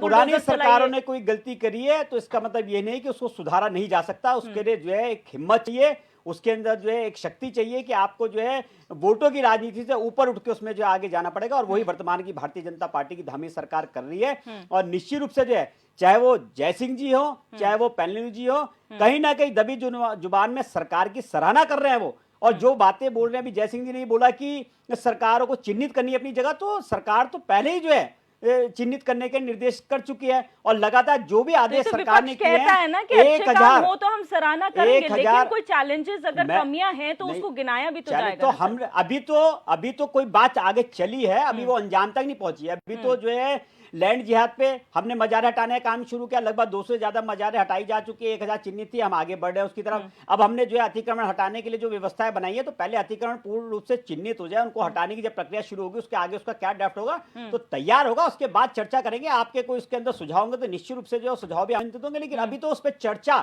पुरानी सरकारों ने सरकारें कोई गलती करी है तो इसका मतलब ये नहीं कि उसको सुधारा नहीं जा सकता। उसके लिए जो है एक हिम्मत चाहिए, उसके अंदर जो है एक शक्ति चाहिए कि आपको जो है वोटों की राजनीति से ऊपर उठ के उसमें जो आगे जाना पड़ेगा। और वही वर्तमान की भारतीय जनता पार्टी की धामी सरकार कर रही है। और निश्चित रूप से जो है, चाहे वो जयसिंह जी हो, चाहे वो पैनलिन जी हो, कहीं ना कहीं दबी जुबान में सरकार की सराहना कर रहे हैं वो। और जो बातें बोल रहे हैं, अभी जयसिंह जी ने बोला कि सरकारों को चिन्हित करनी है अपनी जगह, तो सरकार तो पहले ही जो है चिन्हित करने के निर्देश कर चुकी है और लगातार जो भी आदेश तो सरकार ने किए कहता है ना कि अच्छे काम हो तो हम सराहना करेंगे, लेकिन कोई चैलेंजेस अगर कमियां हैं तो उसको गिनाया भी तो जाएगा। तो हम अभी तो कोई बात आगे चली है, अभी वो अंजाम तक नहीं पहुंची है। अभी तो जो है लैंड जिहाद पे हमने मजारे हटाने का काम शुरू किया, लगभग 200 से ज्यादा मजारे हटाई जा चुकी है, 1000 चिन्हित थी, हम आगे बढ़ रहे हैं उसकी तरफ। अब हमने जो है अतिक्रमण हटाने के लिए जो व्यवस्थाएं बनाई है, तो पहले अतिक्रमण पूर्ण रूप से चिन्हित हो जाए, उनको हटाने की जब प्रक्रिया शुरू होगी उसके आगे उसका क्या ड्राफ्ट होगा तो तैयार होगा, उसके बाद चर्चा करेंगे। आपके कोई इसके अंदर सुझाव होंगे तो निश्चित रूप से जो सुझाव भी आमंत्रित होंगे, लेकिन अभी तो उस पर चर्चा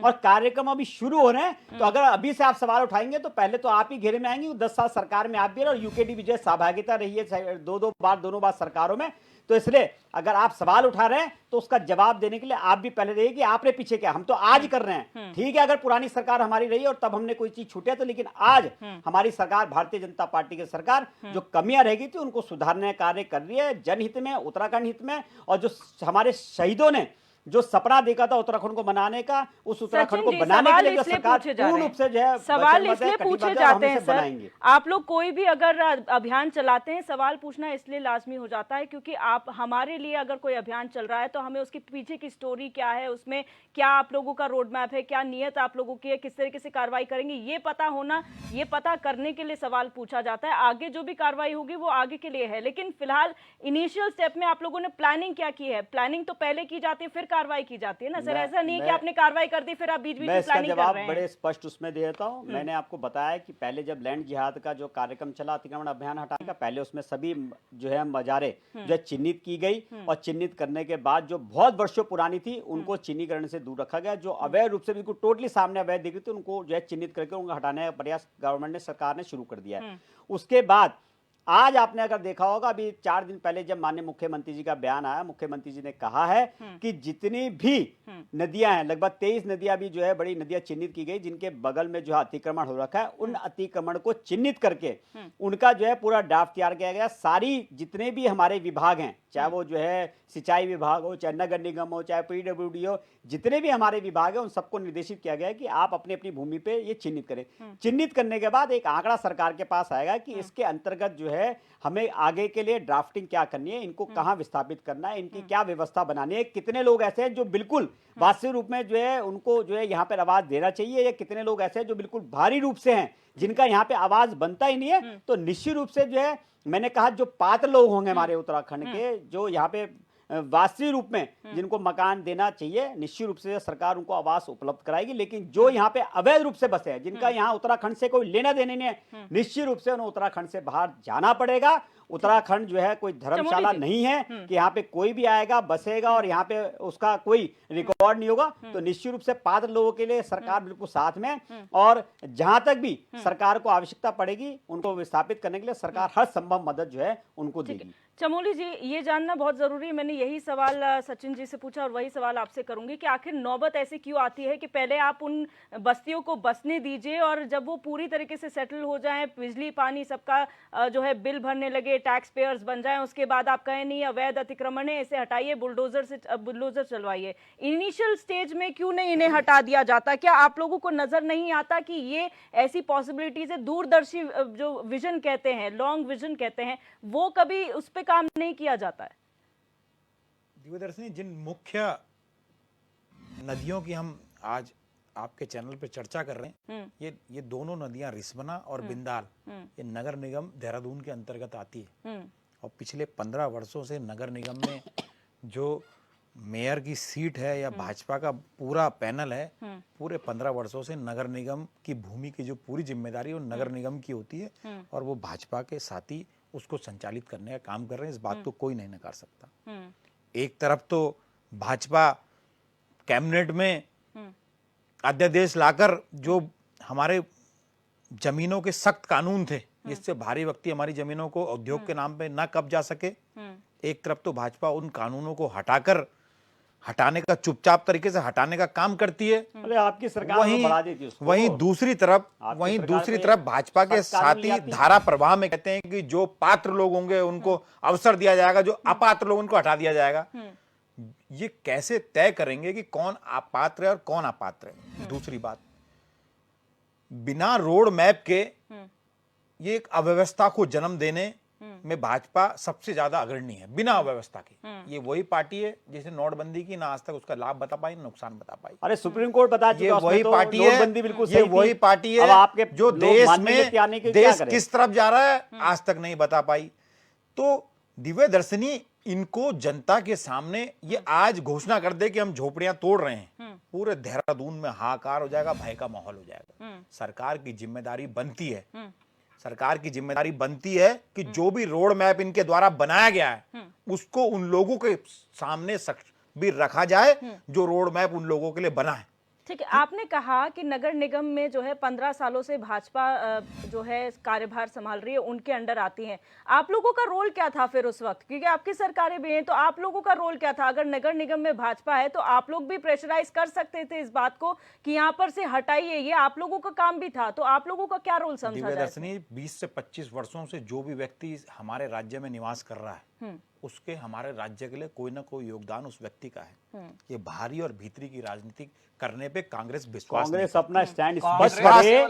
और कार्यक्रम अभी शुरू हो रहे हैं। तो अगर अभी से आप सवाल उठाएंगे तो पहले तो आप ही घेरे में आएंगे। 10 साल सरकार में आप भी और यूकेडी भी जो सहभागिता रही है दोनों बार सरकारों में, तो इसलिए अगर आप सवाल उठा रहे हैं तो उसका जवाब देने के लिए आप भी पहले रहिए कि आपने पीछे क्या, हम तो आज कर रहे हैं। ठीक है, अगर पुरानी सरकार हमारी रही और तब हमने कोई चीज छूटे तो, लेकिन आज हमारी सरकार, भारतीय जनता पार्टी की सरकार, जो कमियां रहेगी थी उनको सुधारने का कार्य कर रही है, जनहित में, उत्तराखंड हित में। और जो हमारे शहीदों ने जो सपना देखा था उत्तराखंड को बनाने का, उस उत्तराखंड को बनाने के लिए जो सरकार पूर्ण रूप से जो है सवाल इसलिए पूछे जाते हैं सर, आप लोग कोई भी अगर अभियान चलाते हैं, सवाल पूछना इसलिए लाजमी हो जाता है क्योंकि आप हमारे लिए अगर कोई अभियान चल रहा है तो हमें उसके पीछे की स्टोरी क्या है, उसमें क्या आप लोगों का रोड मैप है, क्या नियत आप लोगों की है, किस तरीके से कार्रवाई करेंगे, ये पता होना, ये पता करने के लिए सवाल पूछा जाता है। आगे जो भी कार्रवाई होगी वो आगे के लिए है, लेकिन फिलहाल इनिशियल स्टेप में आप लोगों ने प्लानिंग क्या की है? प्लानिंग तो पहले की जाती है, फिर कार्रवाई की जाती है ना सर। मैं- ऐसा नहीं है कि मैं- आपने कार्रवाई कर दी फिर आप बीच बीच मैं में इसका प्लानिंग कर जवाब रहे हैं। बड़े स्पष्ट उसमें देता हूँ। मैंने आपको बताया कि पहले जब लैंड जिहाद का जो कार्यक्रम चला, अतिक्रमण अभियान हटाने का, पहले उसमें सभी जो है मजारे जो है चिन्हित की गई और चिन्हित करने के बाद जो बहुत वर्षों पुरानी थी उनको चिन्हीकरण से दूर रखा गया। जो अवैध रूप से बिल्कुल टोटली सामने अवैध दिख रही थी उनको जो है चिन्हित करके उनको हटाने का प्रयास गवर्नमेंट ने, सरकार ने शुरू कर दिया है। उसके बाद आज आपने अगर देखा होगा, अभी 4 दिन पहले जब माननीय मुख्यमंत्री जी का बयान आया, मुख्यमंत्री जी ने कहा है कि जितनी भी नदियां हैं, लगभग 23 नदियां भी जो है बड़ी नदियां चिन्हित की गई जिनके बगल में जो अतिक्रमण हो रखा है, उन अतिक्रमण को चिन्हित करके उनका जो है पूरा ड्राफ्ट तैयार किया गया। सारी जितने भी हमारे विभाग हैं, चाहे वो जो है सिंचाई विभाग हो, चाहे नगर निगम हो, चाहे पीडब्ल्यूडी हो, जितने भी हमारे विभाग हैं उन सबको निर्देशित किया गया है कि आप अपनी अपनी भूमि पे ये चिन्हित करें। चिन्हित करने के बाद एक आंकड़ा सरकार के पास आएगा कि इसके अंतर्गत जो है हमें आगे के लिए ड्राफ्टिंग क्या करनी है, इनको कहाँ विस्थापित करना है, इनकी क्या व्यवस्था बनानी है, कितने लोग ऐसे हैं जो बिल्कुल वास्तविक रूप में जो है उनको जो है यहाँ पर आवाज देना चाहिए, या कितने लोग ऐसे हैं जो बिल्कुल भारी रूप से हैं जिनका यहाँ पे आवाज बनता ही नहीं है। तो निश्चित रूप से जो है मैंने कहा जो पात्र लोग होंगे हमारे उत्तराखंड के, जो यहाँ पे वास्तविक रूप में जिनको मकान देना चाहिए, निश्चित रूप से सरकार उनको आवास उपलब्ध कराएगी। लेकिन जो यहाँ पे अवैध रूप से बसे हैं, जिनका यहाँ उत्तराखंड से कोई लेना देने नहीं है, निश्चित रूप से उन्हें उत्तराखंड से बाहर जाना पड़ेगा। उत्तराखंड जो है कोई धर्मशाला नहीं है कि यहाँ पे कोई भी आएगा बसेगा और यहाँ पे उसका कोई रिकॉर्ड नहीं होगा। तो निश्चित रूप से पात्र लोगों के लिए सरकार बिल्कुल साथ में, और जहां तक भी सरकार को आवश्यकता पड़ेगी उनको विस्थापित करने के लिए सरकार हर संभव मदद जो है उनको देगी। चमोली जी, ये जानना बहुत जरूरी है, मैंने यही सवाल सचिन जी से पूछा और वही सवाल आपसे करूंगी कि आखिर नौबत ऐसी क्यों आती है कि पहले आप उन बस्तियों को बसने दीजिए और जब वो पूरी तरीके से सेटल हो जाएं, बिजली पानी सबका जो है बिल भरने लगे, टैक्स पेयर्स बन जाएं, उसके बाद आप कहें नहीं अवैध अतिक्रमण है, इसे हटाइए, बुलडोजर चलवाइए। इनिशियल स्टेज में क्यों नहीं इन्हें हटा दिया जाता? क्या आप लोगों को नजर नहीं आता कि ये ऐसी पॉसिबिलिटीज है, दूरदर्शी जो विजन कहते हैं, लॉन्ग विजन कहते हैं, वो कभी उस पर काम नहीं किया जाता है? दिव्यदर्शनी, जिन मुख्य नदियों की हम आज आपके चैनल पे चर्चा कर रहे हैं, ये दोनों नदियां रिस्पना और बिंदाल, ये नगर निगम देहरादून के अंतर्गत आती है। और पिछले 15 वर्षों से नगर निगम में जो मेयर की सीट है या भाजपा का पूरा पैनल है, पूरे 15 वर्षों से नगर निगम की भूमि की जो पूरी जिम्मेदारी वो नगर निगम की होती है और वो भाजपा के साथी उसको संचालित करने का काम कर रहे हैं। इस बात को कोई नहीं नकार सकता। एक तरफ तो भाजपा कैबिनेट में अध्यादेश लाकर जो हमारे जमीनों के सख्त कानून थे जिससे भारी व्यक्ति हमारी जमीनों को उद्योग के नाम पे ना कब्जा सके, एक तरफ तो भाजपा उन कानूनों को हटाने का चुपचाप तरीके से हटाने का काम करती है। अरे आपकी सरकार बढ़ा देती है उसको। वहीं दूसरी तरफ भाजपा के साथी धारा प्रवाह में कहते हैं कि जो पात्र लोग होंगे उनको अवसर दिया जाएगा, जो अपात्र लोग उनको हटा दिया जाएगा। ये कैसे तय करेंगे कि कौन अपात्र है और कौन अपात्र है? दूसरी बात, बिना रोड मैप के ये एक अव्यवस्था को जन्म देने में भाजपा सबसे ज्यादा अग्रणी है। बिना अव्यवस्था के ये वही पार्टी है जिसे नोटबंदी की ना आज तक उसका लाभ बता पाई, नुकसान बता पाई। अरे सुप्रीम कोर्ट बता चुका, ये वही पार्टी है, ये वही पार्टी है आपके जो देश में देश किस तरफ जा रहा है आज तक नहीं बता पाई। तो दिव्यदर्शनी इनको जनता के सामने ये आज घोषणा कर दे कि हम झोपड़ियां तोड़ रहे हैं, पूरे देहरादून में हाहाकार हो जाएगा, भय का माहौल हो जाएगा। सरकार की जिम्मेदारी बनती है कि जो भी रोड मैप इनके द्वारा बनाया गया है उसको उन लोगों के सामने भी रखा जाए जो रोड मैप उन लोगों के लिए बना है। ठीक है, आपने कहा कि नगर निगम में जो है 15 सालों से भाजपा जो है कार्यभार संभाल रही है, उनके अंडर आती हैं। आप लोगों का रोल क्या था फिर उस वक्त? क्योंकि आपकी सरकारें भी हैं, तो आप लोगों का रोल क्या था? अगर नगर निगम में भाजपा है तो आप लोग भी प्रेशराइज कर सकते थे इस बात को कि यहाँ पर से हटाइए, ये आप लोगों का काम भी था। तो आप लोगों का क्या रोल समझा जाए? दिव्यदर्शनी, 20 से 25 वर्षों से जो भी व्यक्ति हमारे राज्य में निवास कर रहा है उसके हमारे राज्य के लिए कोई ना कोई योगदान उस व्यक्ति का है। ये बाहरी और भीतरी की राजनीति करने पे कांग्रेस कांग्रेस अपना स्टैंड स्पष्ट है।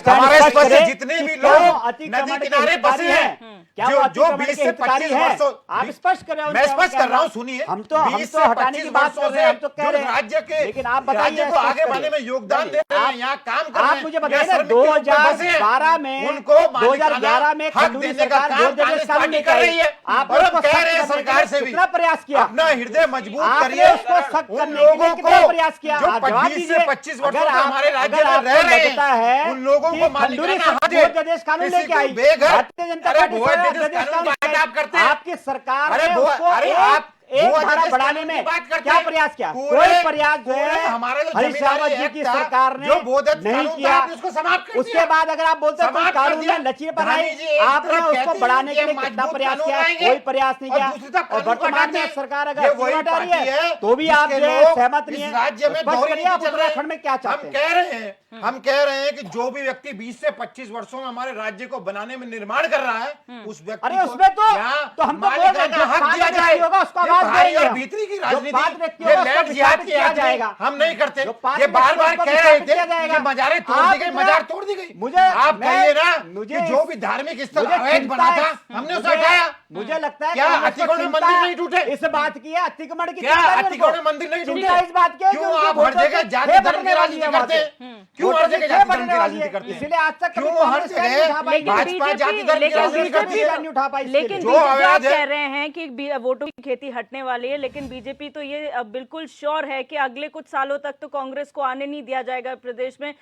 हमारे जितने भी लोग नदी किनारे बसे हैं क्या वो अतिक्रमण के हितकारी है? आप स्पष्ट कर रहे हो। मैं स्पष्ट कर रहा हूँ, सुनिए। हम तो हटाने की बात कर रहे हैं, हम तो कह रहे हैं राज्य के, लेकिन आप बताइए को आगे बढ़ने में योगदान दे रहे हैं, यहाँ काम कर रहे हैं। आप मुझे बताइए 2012 में, उनको 2011 में खंडूरी सरकार वोट देने का काम कर रही है। आपने उसको कह रहे हैं सरकार से भी कितना प्रयास किया, अपना हृदय मजबूत आपने करिए। उसको सख्त उन करने के लिए लोगों कितना को प्रयास किया? जो आप जवाब 20 से दीजिए। 25 वर्षों अगर से हमारे राज्य अगर में आपको रह रहे लगता हैं, है उन लोगों कि को खंडूरी मालिकाना हक सरकार है। अध्यादेश कानून किसी लेके को आई, बेघर, भारतीय जनता अरे पार्टी वो अध्यादेश अध्यादेश कानून कानून बात आप करते हैं। आपकी सरकार अरे ने वो, उसको अरे आप एक वो धारा अध्यादेश बढ़ाने कानून में की बात करते क्या हैं। प्रयास किया? पूरे- कोई प्रयास जो पूरे है हमारा जो हरीश रावत जमींदारी जी एक्ट की था, सरकार ने जो बोधक नहीं कानून था, किया। आपने उसको समाप्त कर उसके दिया। बाद अगर आप बोलते हैं कोई समाप्त कर कानून दिया। में लचीलेपन आई, धामी जी एक आपने तरफ उसको कहते हैं बढ़ाने कि के लिए हम कितना मजबूत प्रयास कानून किया? लाएंगे, कोई प्रयास नहीं और किया। दूसरी तरफ और कानून वर्तमान बनाते में हैं। सरकार ये अगर वही हटा रही पार्टी है है तो भी आप जिसके जो है लोग सहमत नहीं इस है। राज्य में स्पष्ट दोहरी करिए नीति आप चल रही है। उत्तराखंड में क्या हम चाहते हैं? कह रहे हैं, हम कह रहे हैं कि जो भी व्यक्ति 20 से 25 वर्षों में हमारे राज्य को बनाने में निर्माण कर रहा है, उस व्यक्ति अरे उसमें तो हम तो बोल रहे हैं, जो हक पात्र दिया व्यक्ति जाए। होगा उसको ये आवाज भाई देंगे और हम। भीतरी की जो पात्र राजनीति, व्यक्ति ये होगा लैंड उसको जिहाद विस्थापित की किया आदमी जाएगा। हम नहीं करते। जो पात्र ये बार बार व्यक्ति कह रहे विस्थापित थे किया जाएगा। कि मजारें तोड़ आप दी गई, इतना- मजार तोड़ दी गई। मुझे आप कहिए ना मुझे कि जो भी धार्मिक स्थल मुझे अवैध चिंता बना है। था, हमने उसे हटाया। मुझे लगता है क्या कांग्रेस को अतिक्रमण चिंता मंदिर है नहीं टूटे? इस बात की है, अतिक्रमण की क्या चिंता है अतिक्रमण उनको। मंदिर नहीं टूटे? चिंता इस बात की है कि क्यों उनके आप हर वोटों जगह से जाति खेप धर्म की बढ़ने वाली राजनीति है करते वहाँ हैं? से। क्यों हर वोटों से जगह खेप जाति धर्म बढ़ने की वाली राजनीति है। करते हैं? इसीलिए आज तक क्यों कभी हर कांग्रेस नहीं उठा जगह पाई। भाजपा जाति धर्म की लेकिन राजनीति करती है? नहीं उठा पाई। लेकिन जो बीजेपी आप अवैध है- कह रहे हैं कि वोटों की खेती हटने वाली है, लेकिन बीजेपी तो ये बिल्कुल श्योर है कि अगले कुछ सालों तक तो कांग्रेस को आने नहीं दिया जाएगा प्रदेश में।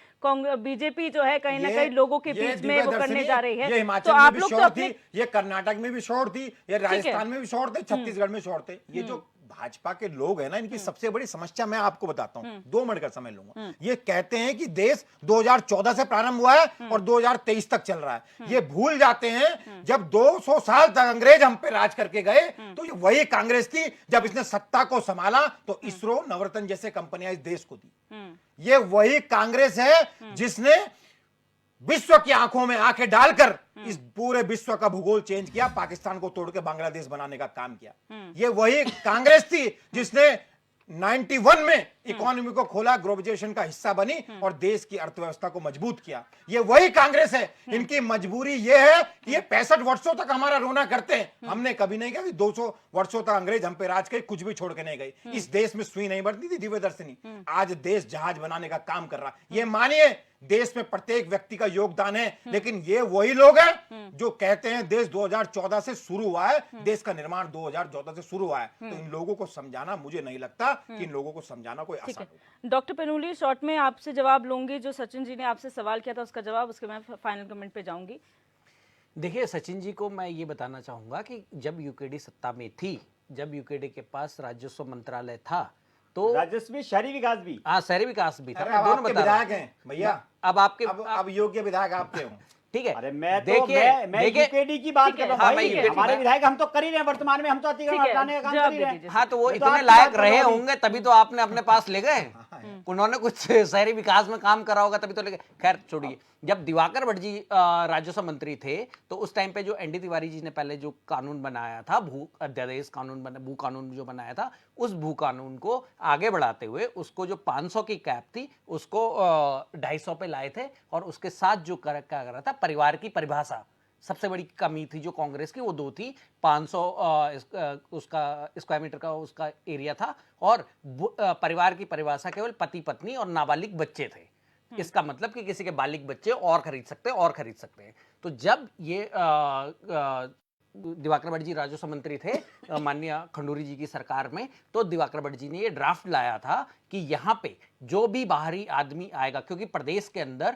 बीजेपी जो है कहीं ना कहीं लोगों के बीच में वो करने जा रही ये है। हिमाचल तो में आप भी लोग तो शोर अपने थी, ये कर्नाटक में भी शोर थी, ये राजस्थान में भी शोर थे, छत्तीसगढ़ में शोर थे। ये जो भाजपा के लोग हैं ना, इनकी सबसे बड़ी समस्या मैं आपको बताता हूं, 2 मिनट का समय लूंगा। ये कहते हैं कि देश 2014 से प्रारंभ हुआ है और 2023 तक चल रहा है। ये भूल जाते हैं जब 200 साल तक अंग्रेज हम पे राज करके गए तो ये वही कांग्रेस थी। जब इसने सत्ता को संभाला तो इसरो, नवरत्न जैसे कंपनियां इस देश को दी। ये वही कांग्रेस है जिसने विश्व की आंखों में आंखें डालकर इस पूरे विश्व का भूगोल चेंज किया, पाकिस्तान को तोड़ के बांग्लादेश बनाने का काम किया। ये वही कांग्रेस थी जिसने 91 में इकोनॉमी को खोला, ग्लोबलाइजेशन का हिस्सा बनी और देश की अर्थव्यवस्था को मजबूत किया। ये वही कांग्रेस है। इनकी मजबूरी ये है कि ये 65 वर्षों तक हमारा रोना करते हैं। हमने कभी नहीं कहा कि 200 वर्षों तक अंग्रेज हम पे राज करे, कुछ भी छोड़ के नहीं गई। इस देश में सुई नहीं बढ़ती थी दिव्यदर्शिनी। आज देश जहाज बनाने का काम कर रहा। ये मानिए देश में प्रत्येक व्यक्ति का योगदान है, लेकिन ये वही लोग हैं जो कहते हैं देश 2014 से शुरू हुआ है, देश का निर्माण 2014 से शुरू हुआ है। तो इन लोगों को समझाना, मुझे नहीं लगता कि इन लोगों को समझाना कोई आसान होगा। डॉक्टर पेनुली, शॉर्ट में आपसे जवाब लूंगी। जो सचिन जी ने आपसे सवाल किया था उसका जवाब, उसके मैं फाइनल कमेंट पे जाऊंगी। देखिए, सचिन जी को मैं ये बताना चाहूंगा कि जब यूकेडी सत्ता में थी, जब यूकेडी के पास राजस्व मंत्रालय था, तो राजस्व भी, शहरी विकास भी, हाँ शहरी विकास भी था। अरे मैं अब दोनों आपके बता रहा विधायक हैं भैया, अब आपके अब योग्य विधायक आपके हों। ठीक है। अरे मैं तो देखिए, मैं देखिए, यूकेडी की बात ठीक कर है, रहा हाँ, हूँ मैं भाई। यूकेडी हमारे की विधायक हम तो कर ही रहे हैं, वर्तमान में हम तो अतिक्रमण ठीक है, हटाने का काम जवाब कर ही दे रहे दीजिए। हैं। हाँ, तो वो मैं इतने आपकी लायक बात कर रहे रहा हूँ। होंगे तभी तो आपने अपने पास ले गए। उन्होंने कुछ शहरी विकास में काम करा होगा तभी तो ले गए। खैर छोड़िए। जब दिवाकर भट्ट जी राजस्व मंत्री थे तो उस टाइम पे जो एनडी तिवारी जी ने पहले जो कानून बनाया था, भू अध्यादेश कानून भू कानून जो बनाया था, उस भू कानून को आगे बढ़ाते हुए उसको जो 500 की कैप थी उसको 250 पे लाए थे। और उसके साथ जो क्या कर रहा था, परिवार की परिभाषा सबसे बड़ी कमी थी जो कांग्रेस की, वो 2 थी। 500 उसका स्क्वायर मीटर का उसका एरिया था और परिवार की परिभाषा केवल पति पत्नी और नाबालिग बच्चे थे। इसका मतलब कि किसी के बालिग बच्चे और खरीद सकते हैं। तो जब ये दिवाकर भट्ट जी राजस्व मंत्री थे माननीय खंडूरी जी की सरकार में, तो दिवाकर भट्ट जी ने ये ड्राफ्ट लाया था कि यहाँ पे जो भी बाहरी आदमी आएगा, क्योंकि प्रदेश के अंदर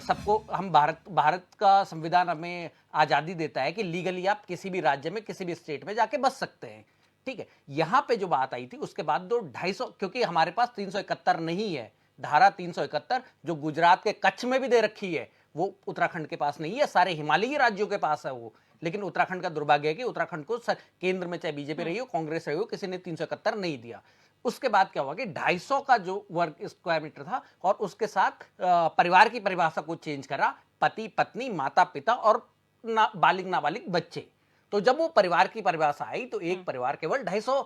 सबको हम भारत का संविधान हमें आज़ादी देता है कि लीगली आप किसी भी राज्य में किसी भी स्टेट में जाके बस सकते हैं। ठीक है। यहाँ पे जो बात आई थी उसके बाद 250, क्योंकि हमारे पास 371 नहीं है, धारा 371 जो गुजरात के कच्छ में भी दे रखी है वो उत्तराखंड के पास नहीं है, सारे हिमालयी राज्यों के पास है वो। लेकिन उत्तराखंड का दुर्भाग्य है कि उत्तराखंड को केंद्र में चाहे बीजेपी रही हो, कांग्रेस रही हो, किसी ने 371 नहीं दिया। उसके बाद क्या हुआ कि 250 का जो वर्ग स्क्वायर मीटर था और उसके साथ परिवार की परिभाषा को चेंज करा, पति पत्नी माता पिता और बालिग नाबालिग बच्चे। तो जब वो परिवार की परिभाषा आई तो एक परिवार केवल 250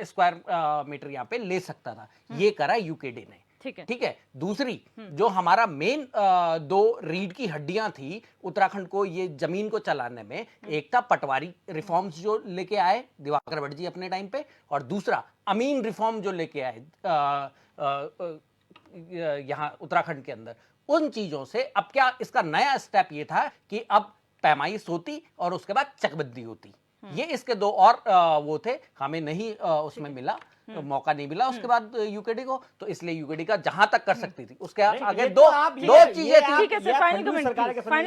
स्क्वायर मीटर यहाँ पे ले सकता था। ये करा यूकेडी ने। ठीक है। ठीक है। दूसरी जो हमारा मेन दो रीढ़ की हड्डियां थी उत्तराखंड को ये जमीन को चलाने में, एक था पटवारी रिफॉर्म्स जो लेके आए दिवाकर भट्ट जी अपने टाइम पे, और दूसरा अमीन रिफॉर्म जो लेके आए यहाँ उत्तराखंड के अंदर। उन चीजों से अब क्या इसका नया स्टेप ये था कि अब पैमाइश होती और उसके बाद चकबंदी होती। ये इसके दो और वो थे, हमें नहीं उसमें मिला, मौका नहीं मिला उसके बाद यूकेडी को, तो इसलिए यूकेडी का जहां तक कर सकती थी उसके आगे दो चीजें थी। ठीक है सर, फाइनल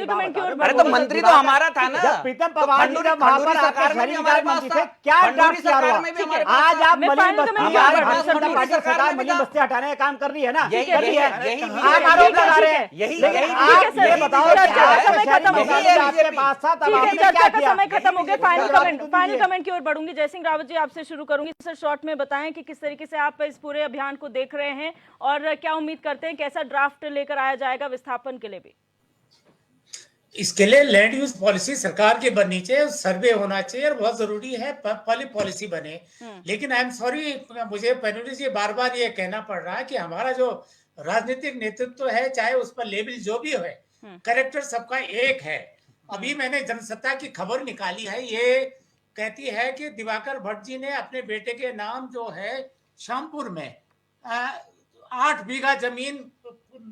कमेंट की ओर अरे तो मंत्री तो हमारा था ना, प्रीतम पवार जी जब वहां पर आकर में हमारे पास था, क्या ड्राफ्ट किया सरकार हुआ? में भी हमारे पास आज आप मैं मलिन फाइनल बस्ती, कमेंट आज कर रहा हूं, भारतीय जनता पार्टी सरकार सरकार में मलिन भी बस्ती हटाने का काम कर रही है ना, यही कर रही है। यही आप आरोप लगा रहे हैं, यही लेकिन यही आप ठीक है ये सर, बताओ चर्चा क्या का है समय खत्म हो शहरी गया। आपके पास था, तब ठीक है, आपने क्या चर्चा का किया? समय खत्म हो गया। फाइनल दीजिए। कमेंट की ओर बढ़ूंगी। जयसिंह रावत जी, आपसे शुरू करूंगी। सर, शॉर्ट में बताएं कि किस तरीके से आप इस पूरे अभियान को देख रहे हैं और क्या उम्मीद करते हैं, कैसा ड्राफ्ट लेकर आया जाएगा विस्थापन के लिए भी? इसके लिए लैंड यूज पॉलिसी सरकार की बननी चाहिए, सर्वे होना चाहिए और बहुत जरूरी है पहले पॉलिसी बने। लेकिन आई एम सॉरी, मुझे पैनलिस्ट जी बार बार ये कहना पड़ रहा है कि हमारा जो राजनीतिक नेतृत्व है, चाहे उस पर लेवल जो भी हो, कैरेक्टर सबका एक है। अभी मैंने जनसत्ता की खबर निकाली है, ये कहती है कि दिवाकर भट्ट जी ने अपने बेटे के नाम जो है श्यामपुर में 8 बीघा जमीन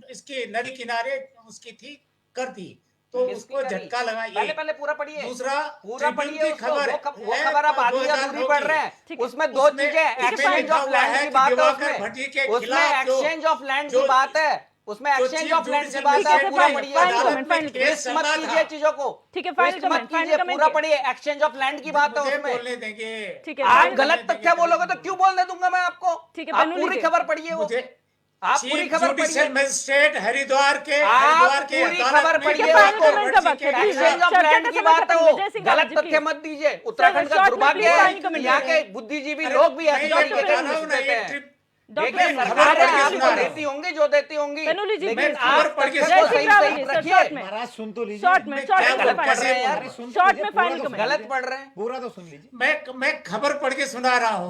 इसके नदी किनारे उसकी थी, कर दी, तो उसको झटका लगा। ये पहले पूरा पढ़िए, दूसरा पूरा पढ़िए की खबर, वो खबर आप आधी अधूरी पढ़ रहे हैं। उसमें दो चीजें, एक्सचेंज ऑफ लैंड की बात है, उसमें एक्सचेंज ऑफ लैंड की बात है, उसमें एक्सचेंज ऑफ लैंड की बात है। पूरा पढ़िए, मिस मत कीजिए चीजों को। ठीक है, फाइनल मत कीजिए, पूरा पढ़िए। एक्सचेंज ऑफ लैंड की बात है उसमें। बोलने देंगे। ठीक है, आप गलत तथ्य बोलोगे तो क्यों बोलने दूंगा मैं आपको। ठीक है, आप पूरी खबर पढ़िए, वो आप पूरी खबर पढ़िए। मजिस्ट्रेट हरिद्वार के पूरी खबर पढ़िए, एक्सचेंज ऑफ लैंड की बात है, वो गलत तथ्य मत दीजिए। उत्तराखंड का दुर्भाग्य है, यहाँ के बुद्धिजीवी लोग भी ऐसे तरीके के न्यूज़ देते हैं। देखिए, सरकार आपको देती होंगी जो देती होंगी, लेकिन आप तथ्य को सही सही रखिए। महाराज सुन तो लीजिए, शॉर्ट में फाइनल कमेंट। गलत पढ़ रहे हैं, पूरा तो सुन लीजिए। मैं खबर पढ़ के सुना रहा हूँ।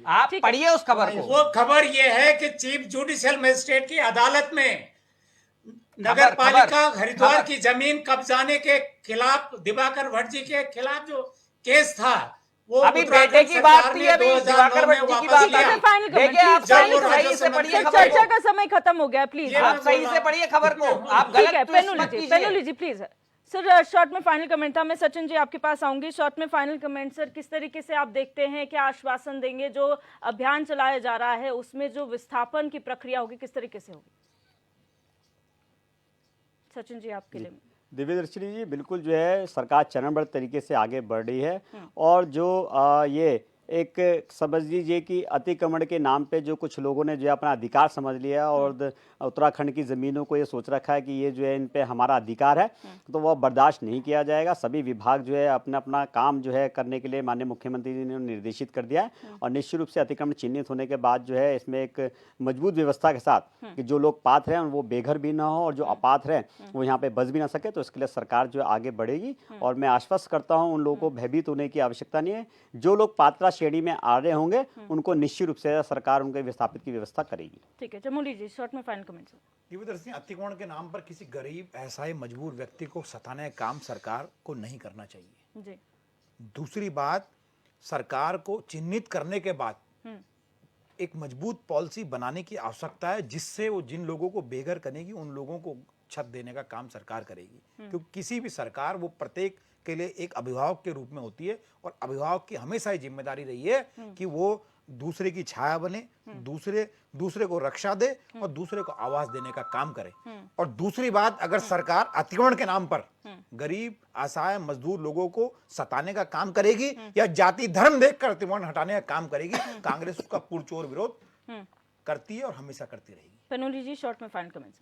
आप पढ़िए उस खबर को। वो खबर ये है कि चीफ जुडिशियल मजिस्ट्रेट की अदालत में नगर पालिका हरिद्वार की जमीन कब्जाने के खिलाफ दिवाकर भट्ट जी के खिलाफ जो केस था, वो अभी बेटे की बात थी, अभी दिवाकर भट्ट जी की बात है। देखिए, आप सही से पढ़िए खबर चर्चा को। का समय खत्म हो गया, प्लीज आप सही से पढ़िए खबर को, आप गलत ट्विस्ट मत कीजिए। पेनुली जी प्लीज। सर, शॉर्ट में फाइनल कमेंट था। मैं सचिन जी आपके पास आऊंगी। शॉर्ट में फाइनल कमेंट सर, किस तरीके से आप देखते हैं, क्या आश्वासन देंगे? जो अभियान चलाया जा रहा है उसमें जो विस्थापन की प्रक्रिया होगी किस तरीके से होगी? सचिन जी आपके लिए। दिव्यदर्शिनी जी, बिल्कुल जो है सरकार चरणबद्ध तरीके से आगे बढ़ रही है, और जो ये एक समझ लीजिए कि अतिक्रमण के नाम पे जो कुछ लोगों ने जो है अपना अधिकार समझ लिया और उत्तराखंड की ज़मीनों को ये सोच रखा है कि ये जो है इन पे हमारा अधिकार है, तो वह बर्दाश्त नहीं किया जाएगा। सभी विभाग जो है अपना अपना काम जो है करने के लिए माननीय मुख्यमंत्री जी ने निर्देशित कर दिया है, और निश्चित रूप से अतिक्रमण चिन्हित होने के बाद जो है इसमें एक मजबूत व्यवस्था के साथ कि जो लोग पात्र हैं वो बेघर भी ना हो और जो अपात्र हैं वो यहाँ पे बस भी ना सके, तो इसके लिए सरकार जो है आगे बढ़ेगी। और मैं आश्वस्त करता हूँ, उन लोगों को भयभीत होने की आवश्यकता नहीं है। जो लोग पात्र श्रेणी में आ रहे होंगे उनको निश्चित रूप से सरकार उनके विस्थापित की व्यवस्था करेगी। ठीक है, चमोली जी शॉर्ट में फाइनल कमेंट। दिव्यदर्शिनी, अतिक्रमण के नाम पर किसी गरीब असहाय मजबूर व्यक्ति को सताने का काम सरकार को नहीं करना चाहिए जी। दूसरी बात, सरकार को चिन्हित करने के बाद एक मजबूत पॉलिसी बनाने की आवश्यकता है, जिससे वो जिन लोगों को बेघर करेगी उन लोगों को छत देने का काम सरकार करेगी। क्योंकि किसी भी सरकार वो प्रत्येक के लिए एक अभिभावक के रूप में होती है, और अभिभावक की हमेशा ही जिम्मेदारी रही है कि वो दूसरे की छाया बने, दूसरे को रक्षा दे और दूसरे को आवाज देने का काम करे। और दूसरी बात, अगर सरकार अतिक्रमण के नाम पर गरीब असहाय मजदूर लोगों को सताने का काम करेगी या जाति धर्म देखकर अतिक्रमण हटाने का काम करेगी, कांग्रेस उसका पुरजोर विरोध करती है और हमेशा करती रहेगी। पेनुली जी शॉर्ट में फाइनल कमेंट्स।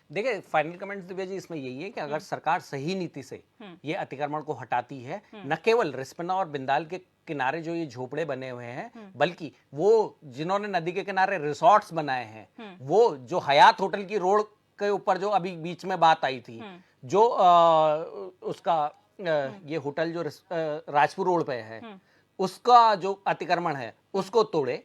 देखिए, फाइनल कमेंट्स दिव्या जी इसमें यही है कि अगर सरकार सही नीति से ये अतिक्रमण को हटाती है, न केवल रिस्पना और बिंदाल के किनारे जो ये झोपड़े बने हुए हैं, बल्कि वो जिन्होंने नदी के किनारे रिसोर्ट्स बनाए हैं, वो जो हयात होटल की रोड के ऊपर जो अभी बीच में बात आई थी, जो उसका ये होटल जो राजपुर रोड पे है, उसका जो अतिक्रमण है उसको तोड़े,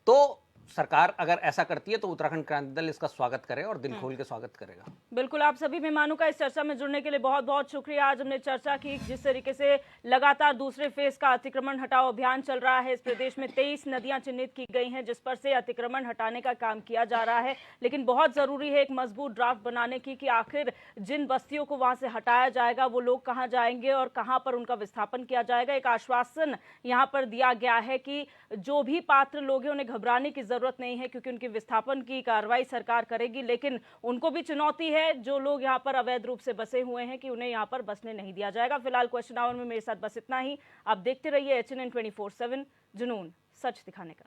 तो सरकार अगर ऐसा करती है तो उत्तराखंड क्रांति दल इसका स्वागत करेगा और दिल खोल के स्वागत करेगा। बिल्कुल, आप सभी मेहमानों का इस चर्चा में जुड़ने के लिए बहुत बहुत शुक्रिया। आज हमने चर्चा की जिस तरीके से लगातार दूसरे फेज का अतिक्रमण हटाओ अभियान चल रहा है। इस प्रदेश में 23 नदियां चिन्हित की गई हैं जिस पर से अतिक्रमण हटाने का काम किया जा रहा है, लेकिन बहुत जरूरी है एक मजबूत ड्राफ्ट बनाने की कि आखिर जिन बस्तियों को वहां से हटाया जाएगा वो लोग कहां जाएंगे और कहां पर उनका विस्थापन किया जाएगा। एक आश्वासन यहां पर दिया गया है कि जो भी पात्र लोग हैं उन्हें घबराने की जरूरत नहीं है क्योंकि उनके विस्थापन की कार्रवाई सरकार करेगी, लेकिन उनको भी चुनौती है जो लोग यहां पर अवैध रूप से बसे हुए हैं कि उन्हें यहां पर बसने नहीं दिया जाएगा। फिलहाल क्वेश्चन आवर में मेरे साथ बस इतना ही। आप देखते रहिए HNN 24/7, जुनून सच दिखाने का।